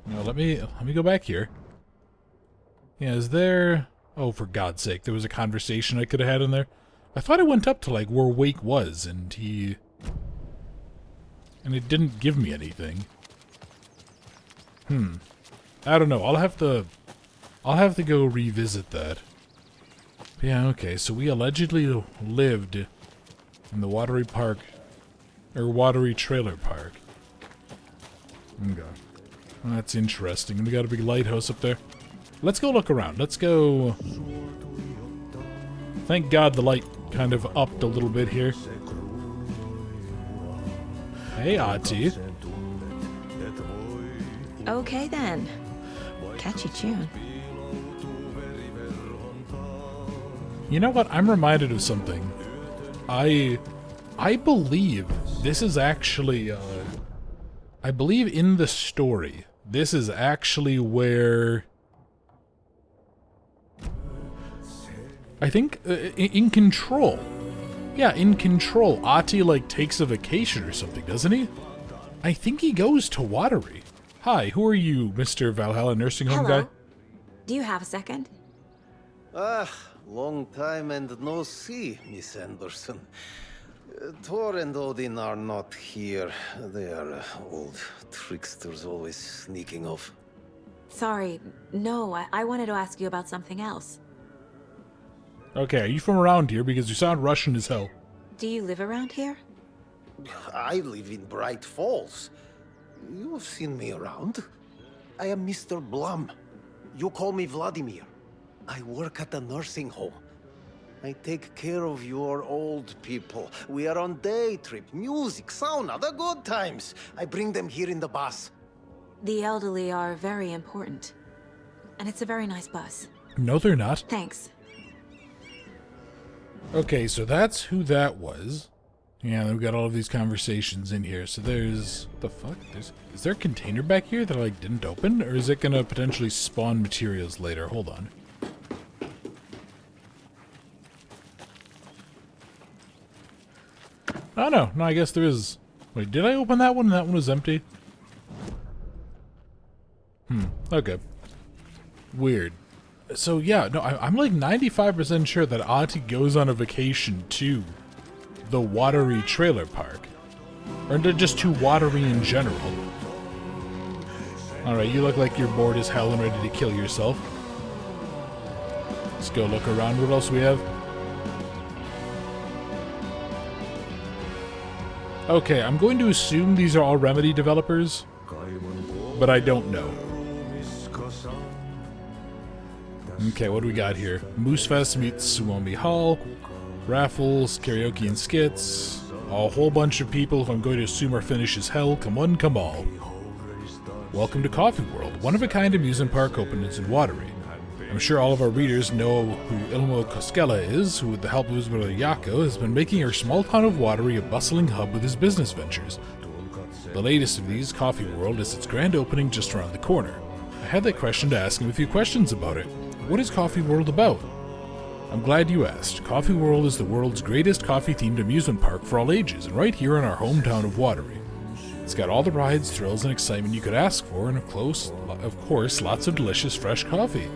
No, let me go back here. Yeah, is there... Oh, for God's sake, there was a conversation I could have had in there. I thought I went up to, like, where Wake was, and he... And it didn't give me anything. I don't know. I'll have to go revisit that. Yeah, okay, so we allegedly lived in the Watery Park... Or Watery Trailer Park. Okay. Well, that's interesting. And we got a big lighthouse up there. Let's go look around. Let's go... Thank God the light kind of upped a little bit here. Hey, Ati. Okay, then. Catchy tune. You know what? I'm reminded of something. I believe this is actually... I believe in the story, this is actually where... I think, in Control. Yeah, in Control, Ati, like, takes a vacation or something, doesn't he? I think he goes to Watery. Hi, who are you, Mr. Valhalla nursing home Hello. guy? Do you have a second? Long time and no see, Miss Anderson. Thor and Odin are not here. They are old tricksters always sneaking off. Sorry, no, I wanted to ask you about something else. Okay, are you from around here? Because you sound Russian as hell. Do you live around here? I live in Bright Falls. You have seen me around. I am Mr. Blum. You call me Vladimir. I work at a nursing home. I take care of your old people. We are on day trip, music, sauna, the good times. I bring them here in the bus. The elderly are very important. And it's a very nice bus. No, they're not. Thanks. Okay, so that's who that was. Yeah, we've got all of these conversations in here. So there's... The fuck? Is there a container back here that I, like, didn't open? Or is it gonna potentially spawn materials later? Hold on. Oh, no. No, I guess there is... Wait, did I open that one and that one was empty? Okay. Weird. So, yeah, no, I'm like 95% sure that Ati goes on a vacation to the Watery Trailer Park. Or just to Watery in general. Alright, you look like you're bored as hell and ready to kill yourself. Let's go look around. What else we have? Okay, I'm going to assume these are all Remedy developers, but I don't know. Okay, what do we got here? Moosefest meets Suomi Hall, raffles, karaoke and skits, a whole bunch of people who I'm going to assume are Finnish as hell. Come one, come all. Welcome to Coffee World, one-of-a-kind amusement park opened in Watery. I'm sure all of our readers know who Ilmo Koskela is, who with the help of his brother Jaakko has been making our small town of Watery a bustling hub with his business ventures. The latest of these, Coffee World, is its grand opening just around the corner. I had that question to ask him a few questions about it. What is Coffee World about? I'm glad you asked. Coffee World is the world's greatest coffee-themed amusement park for all ages, and right here in our hometown of Watery. It's got all the rides, thrills, and excitement you could ask for, and of course, lots of delicious fresh coffee.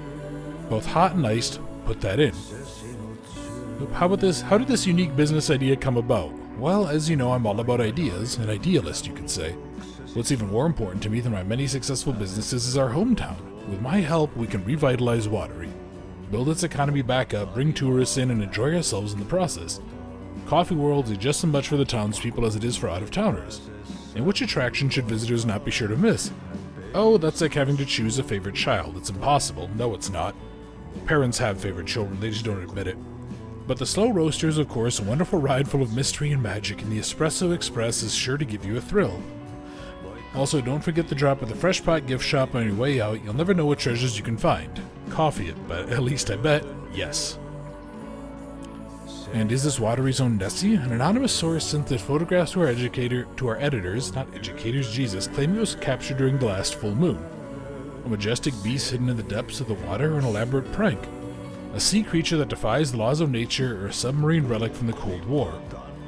Both hot and iced, put that in. How about this? How did this unique business idea come about? Well, as you know, I'm all about ideas, an idealist, you could say. What's even more important to me than my many successful businesses is our hometown. With my help, we can revitalize Watery, build its economy back up, bring tourists in, and enjoy ourselves in the process. Coffee World is just as much for the townspeople as it is for out-of-towners. And which attraction should visitors not be sure to miss? Oh, that's like having to choose a favorite child. It's impossible. No, it's not. Parents have favorite children, they just don't admit it. But the Slow Roaster is, of course, a wonderful ride full of mystery and magic, and the Espresso Express is sure to give you a thrill. Also, don't forget the drop at the Fresh Pot gift shop on your way out. You'll never know what treasures you can find. Coffee, but at least I bet, yes. And is this Watery's own Nessie? An anonymous source sent the photographs to our editors, not educators, Jesus, claiming it was captured during the last full moon. A majestic beast hidden in the depths of the water, or an elaborate prank. A sea creature that defies the laws of nature, or a submarine relic from the Cold War.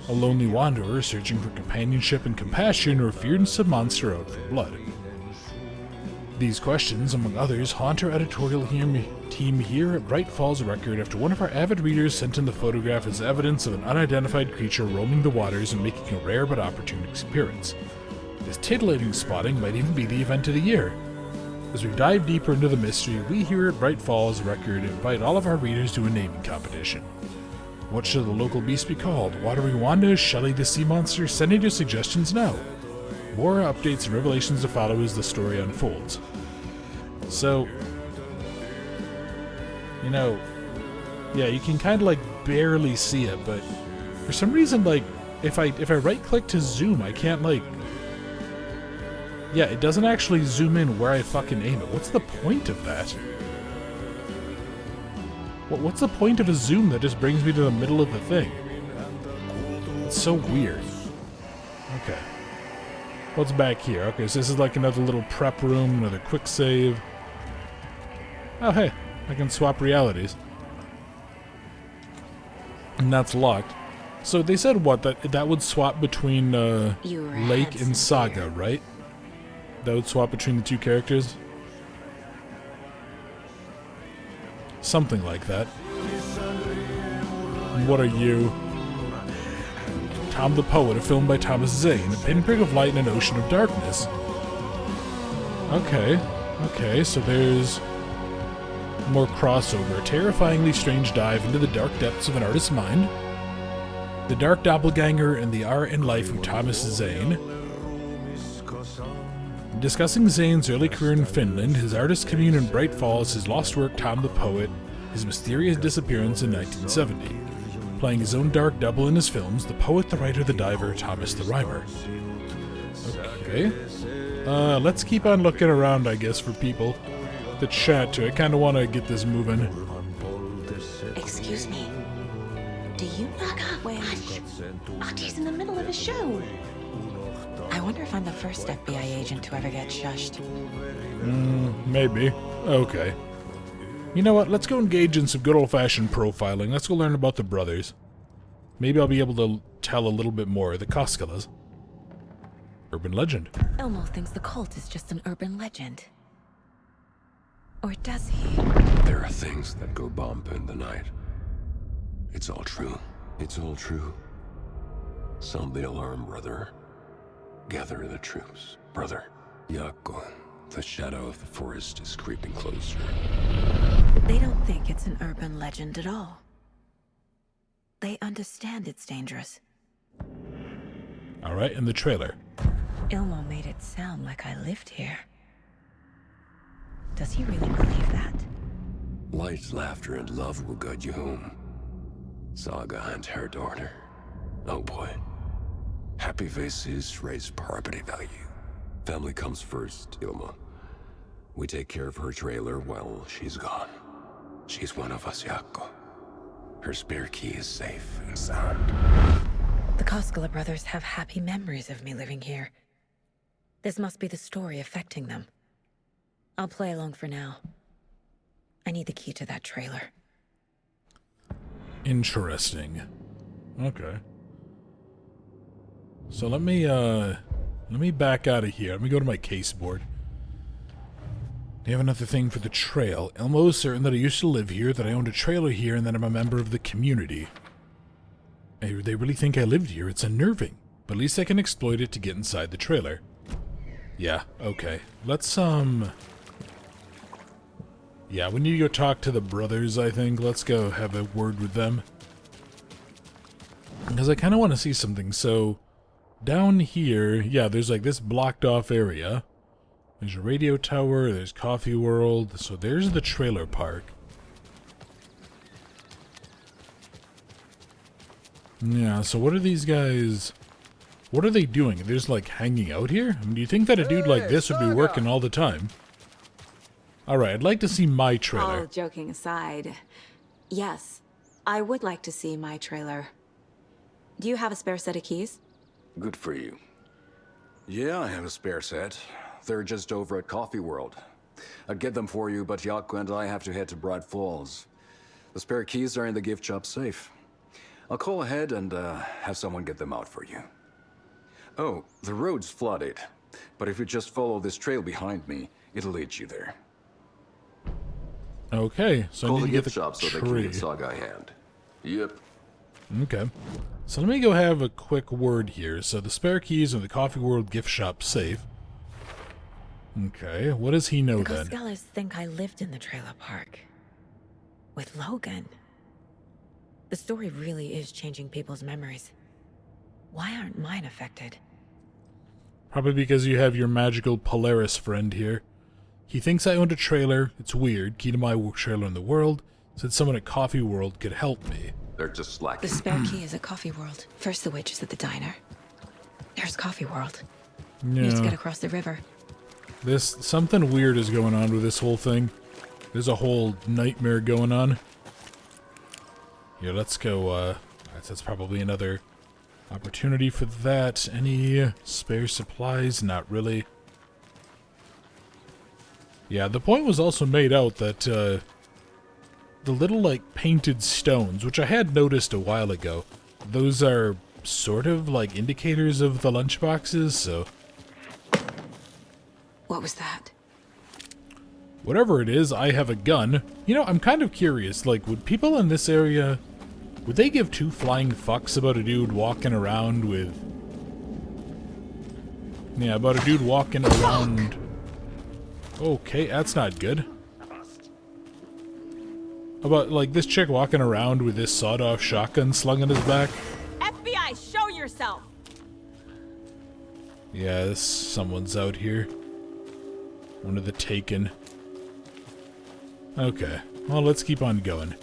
A lonely wanderer searching for companionship and compassion, or a fearsome monster out for blood. These questions, among others, haunt our editorial team here at Bright Falls Record after one of our avid readers sent in the photograph as evidence of an unidentified creature roaming the waters and making a rare but opportune appearance. This titillating spotting might even be the event of the year. As we dive deeper into the mystery, we here at Bright Falls Record invite all of our readers to a naming competition. What should the local beast be called? Watery Wanda? Shelly the Sea Monster? Send in your suggestions now. More updates and revelations to follow as the story unfolds. So, you know, yeah, you can kind of like barely see it, but for some reason, like, if I right click to zoom, I can't like, yeah, it doesn't actually zoom in where I fucking aim it. What's the point of that? What's the point of a zoom that just brings me to the middle of the thing? It's so weird. Okay. What's back here? Okay, so this is like another little prep room, another quick save. Oh, hey, I can swap realities. And that's locked. So they said what? That would swap between Lake and Saga, right? That would swap between the two characters? Something like that. And what are you? Tom the Poet, a film by Thomas Zane, a pinprick of light in an ocean of darkness. Okay, so there's more crossover. A terrifyingly strange dive into the dark depths of an artist's mind. The Dark Doppelganger and the Art and Life of Thomas Zane. Discussing Zane's early career in Finland, his artist commune in Bright Falls, his lost work Tom the Poet, his mysterious disappearance in 1970. Playing his own dark double in his films, the poet, the writer, the diver, Thomas the Rhymer. Okay. Let's keep on looking around, I guess, for people to chat to. I kind of want to get this moving. Excuse me. Do you knock up when... Archie's in the middle of a show. I wonder if I'm the first FBI agent to ever get shushed. Maybe. Okay. You know what? Let's go engage in some good old-fashioned profiling. Let's go learn about the brothers. Maybe I'll be able to tell a little bit more of the Koskalas. Urban legend. Elmo thinks the cult is just an urban legend. Or does he? There are things that go bump in the night. It's all true. It's all true. Sound the alarm, brother. Gather the troops, brother. Jaakko, the shadow of the forest is creeping closer. They don't think it's an urban legend at all. They understand it's dangerous. Alright, and the trailer. Ilmo made it sound like I lived here. Does he really believe that? Light, laughter, and love will guide you home. Saga and her daughter. Oh boy. Happy faces raise property value. Family comes first, Ilma. We take care of her trailer while she's gone. She's one of us, Jaakko. Her spare key is safe and sound. The Koskela brothers have happy memories of me living here. This must be the story affecting them. I'll play along for now. I need the key to that trailer. Interesting. Okay. So let me back out of here. Let me go to my case board. They have another thing for the trail. Elmo is certain that I used to live here, that I owned a trailer here, and that I'm a member of the community. They really think I lived here. It's unnerving. But at least I can exploit it to get inside the trailer. Yeah, okay. Let's, yeah, we need to go talk to the brothers, I think. Let's go have a word with them. Because I kind of want to see something. So, down here, yeah, there's like this blocked off area. There's a radio tower, there's Coffee World, so there's the trailer park. Yeah, so what are these guys... What are they doing? They're just like hanging out here? I mean, do you think that a dude like this would be working all the time? Alright, I'd like to see my trailer. All joking aside, yes, I would like to see my trailer. Do you have a spare set of keys? Good for you. Yeah, I have a spare set. They're just over at Coffee World. I'd get them for you, but Yaku and I have to head to Bright Falls. The spare keys are in the gift shop safe. I'll call ahead and have someone get them out for you. Oh, the road's flooded, but if you just follow this trail behind me, it'll lead you there. Okay, so Call I need the to get gift the shop so they can tree. get Saga a hand. Yep. Okay. So let me go have a quick word here. So the spare keys are the Coffee World gift shop safe. Okay, what does he know The then? Costellas think I lived in the trailer park. With Logan. The story really is changing people's memories. Why aren't mine affected? Probably because you have your magical Polaris friend here. He thinks I owned a trailer. It's weird. Key to my trailer in the world. Said someone at Coffee World could help me. They're just slacking. The spare key is at Coffee World. First the witch is at the diner. There's Coffee World. Need to get Yeah. across the river. Something weird is going on with this whole thing. There's a whole nightmare going on. Here, let's go, that's probably another opportunity for that. Any spare supplies? Not really. Yeah, the point was also made out that, the little, like, painted stones, which I had noticed a while ago, those are sort of, like, indicators of the lunchboxes, so... What was that? Whatever it is, I have a gun. You know, I'm kind of curious, like, would people in this area... Would they give two flying fucks about a dude walking around with... Yeah, about a dude walking around... Okay, that's not good. About, like, this chick walking around with this sawed-off shotgun slung on his back? FBI, show yourself! Yeah, someone's out here. One of the Taken. Okay, well, let's keep on going.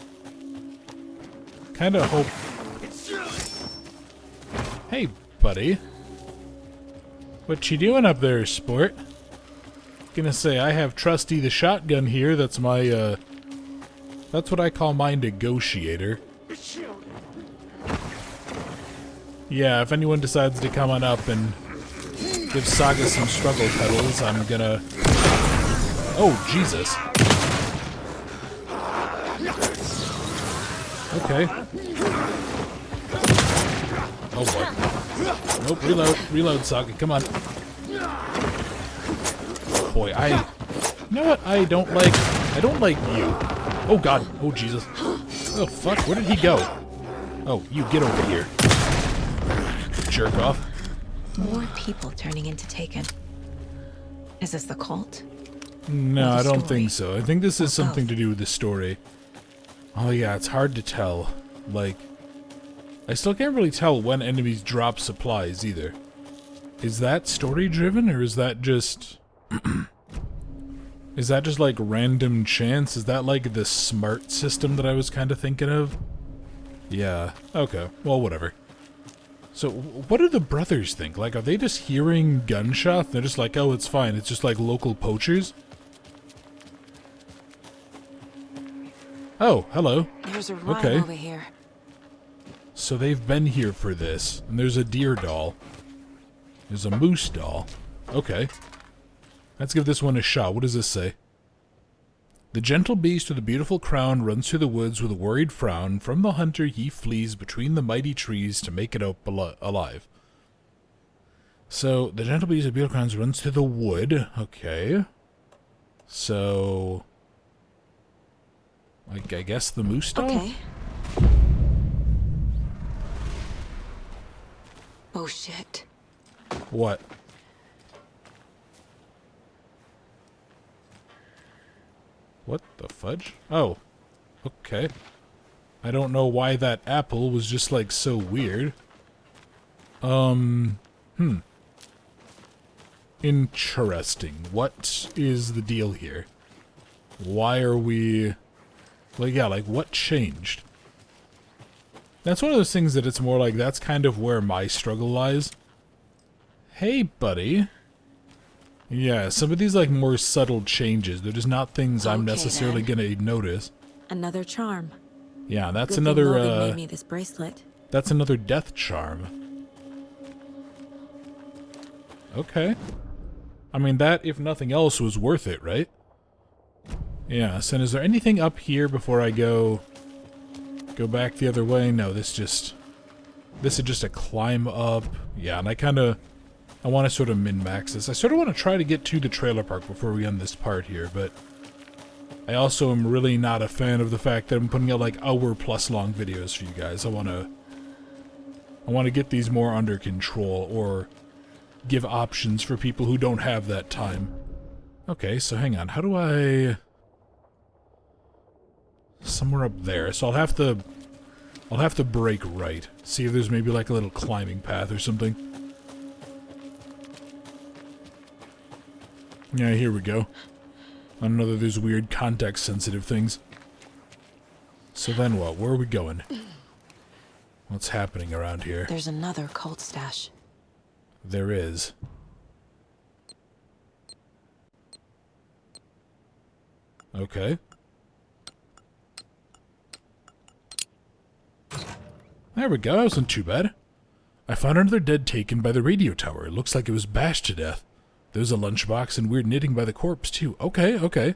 Kinda hope... Hey, buddy. What you doing up there, sport? Gonna say, I have Trusty the shotgun here, that's my, that's what I call my negotiator. Yeah, if anyone decides to come on up and give Saga some struggle pedals, I'm gonna... Oh, Jesus. Okay. Oh boy. Nope, reload, Saga, come on. Boy, you know what I don't like? I don't like you. Oh god, oh Jesus. Oh fuck, where did he go? Oh, you get over here. Jerk off. More people turning into Taken. Is this the cult? No, Or the I don't story? think so. I think this is Or something both? to do with the story. Oh yeah, it's hard to tell. Like, I still can't really tell when enemies drop supplies either. Is that story driven or is that just... Is that just like random chance? Is that like the smart system that I was kind of thinking of? Yeah, okay, well whatever. So, what do the brothers think? Like, are they just hearing gunshots? They're just like, oh, it's fine. It's just like local poachers? Oh, hello. There's a rhyme Okay. over here. So they've been here for this. And there's a deer doll. There's a moose doll. Okay. Let's give this one a shot. What does this say? The gentle beast with a beautiful crown runs through the woods with a worried frown. From the hunter he flees between the mighty trees to make it out alive. So, the gentle beast with a beautiful crown runs through the wood. Okay. So... Like, I guess the moose doll? Okay. Oh shit. What? What the fudge? Oh. Okay. I don't know why that apple was just like so weird. Interesting. What is the deal here? Why are we... Like, yeah, like, what changed? That's one of those things that it's more like, that's kind of where my struggle lies. Hey, buddy. Yeah, some of these, like, more subtle changes. They're just not things I'm Okay, necessarily then. gonna notice. Another charm. Yeah, that's Good thing another, Logan made me this bracelet. That's another death charm. Okay. I mean, that, if nothing else, was worth it, right? Yes, and is there anything up here before I go back the other way? No, this is just a climb up. Yeah, and I want to sort of min-max this. I sort of want to try to get to the trailer park before we end this part here, but I also am really not a fan of the fact that I'm putting out like hour-plus long videos for you guys. I want to get these more under control, or give options for people who don't have that time. Okay, so hang on. How do I... Somewhere up there. So I'll have to break right. See if there's maybe like a little climbing path or something. Yeah, here we go. I don't know that there's weird context-sensitive things. So then what? Where are we going? What's happening around here? There's another cult stash. There is. Okay. There we go, that wasn't too bad. I found another dead taken by the radio tower. It looks like it was bashed to death. There's a lunchbox and weird knitting by the corpse, too. Okay, okay.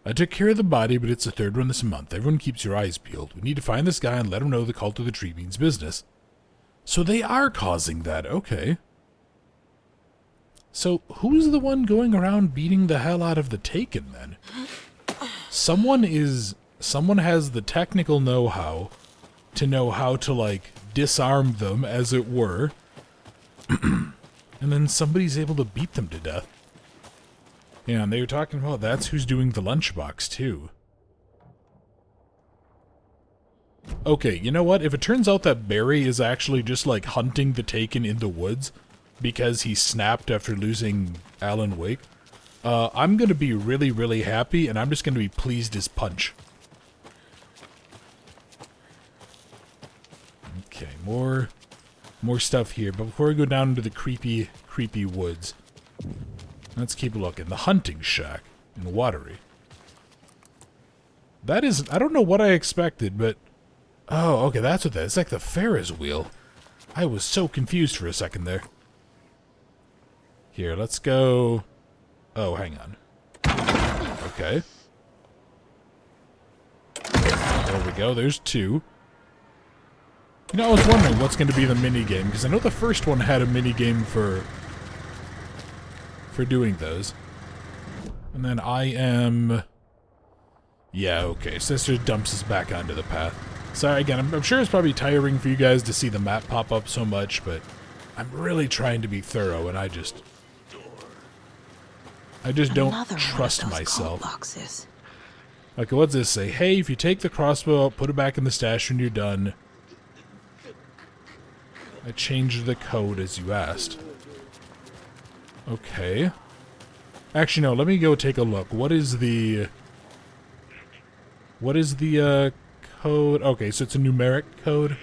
I took care of the body, but it's the third one this month. Everyone keeps your eyes peeled. We need to find this guy and let him know the cult of the tree means business. So they are causing that, okay. So who's the one going around beating the hell out of the taken, then? Someone has the technical know-how to know how to, like, disarm them, as it were. And then somebody's able to beat them to death. Yeah, and they were talking about that's who's doing the lunchbox, too. Okay, you know what? If it turns out that Barry is actually just, like, hunting the taken in the woods because he snapped after losing Alan Wake, I'm gonna be really, really happy, and I'm just gonna be pleased as punch. Okay, more stuff here, but before we go down into the creepy woods, let's keep looking. The hunting shack in Watery. That is, I don't know what I expected, but... Oh, okay, that's what that is. It's like the Ferris wheel. I was so confused for a second there. Here, let's go... Oh, hang on. Okay. There we go, there's two. You know, I was wondering what's going to be the minigame, because I know the first one had a minigame for doing those. And then I am... Yeah, okay, so this just dumps us back onto the path. Sorry, again, I'm sure it's probably tiring for you guys to see the map pop up so much, but I'm really trying to be thorough, and I just don't trust myself. Okay, what's this say? Hey, if you take the crossbow out, put it back in the stash when you're done. I changed the code as you asked. Okay. Actually, no, let me go take a look. What is the code? Okay, so it's a numeric code.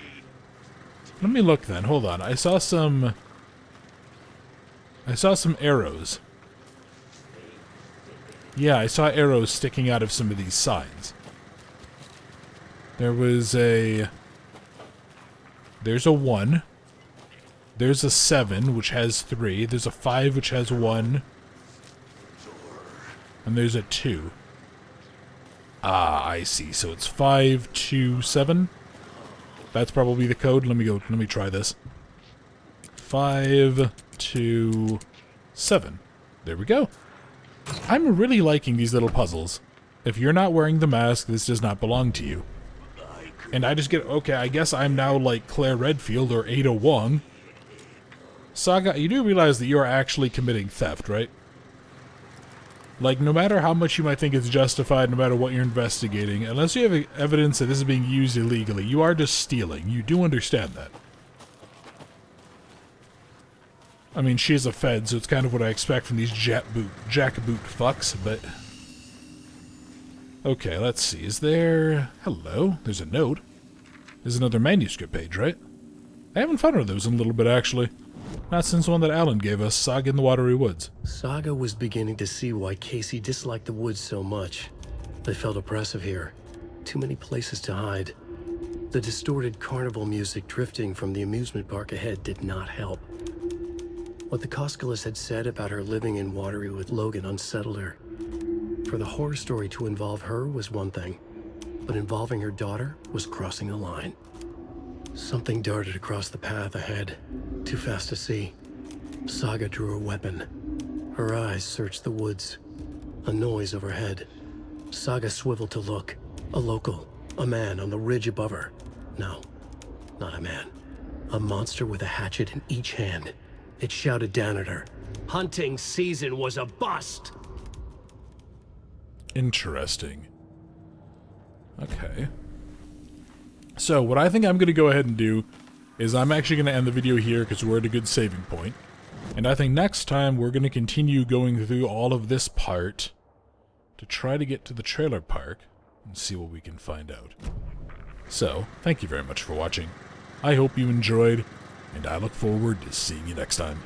Let me look then. Hold on. I saw some arrows. Yeah, I saw arrows sticking out of some of these signs. There's a 1. There's a 7, which has 3. There's a 5, which has 1. And there's a 2. Ah, I see. So it's 5, 2, 7. That's probably the code. Let me try this. 5, 2, 7. There we go. I'm really liking these little puzzles. If you're not wearing the mask, this does not belong to you. And I just get, okay, I guess I'm now like Claire Redfield or Ada Wong. Saga, you do realize that you are actually committing theft, right? Like, no matter how much you might think it's justified, no matter what you're investigating, unless you have evidence that this is being used illegally, you are just stealing. You do understand that. I mean, she is a Fed, so it's kind of what I expect from these jackboot fucks, but... Okay, let's see. Is there... Hello? There's a note. There's another manuscript page, right? I haven't found one of those in a little bit, actually. Not since the one that Alan gave us, Saga in the Watery Woods. Saga was beginning to see why Casey disliked the woods so much. They felt oppressive here. Too many places to hide. The distorted carnival music drifting from the amusement park ahead did not help. What the Koskalis had said about her living in Watery with Logan unsettled her. For the horror story to involve her was one thing, but involving her daughter was crossing the line. Something darted across the path ahead, too fast to see. Saga drew her weapon. Her eyes searched the woods. A noise overhead. Saga swiveled to look. A local, a man on the ridge above her. No, not a man. A monster with a hatchet in each hand. It shouted down at her. Hunting season was a bust! Interesting. Okay. So, what I think I'm going to go ahead and do is I'm actually going to end the video here because we're at a good saving point. And I think next time we're going to continue going through all of this part to try to get to the trailer park and see what we can find out. So, thank you very much for watching. I hope you enjoyed, and I look forward to seeing you next time.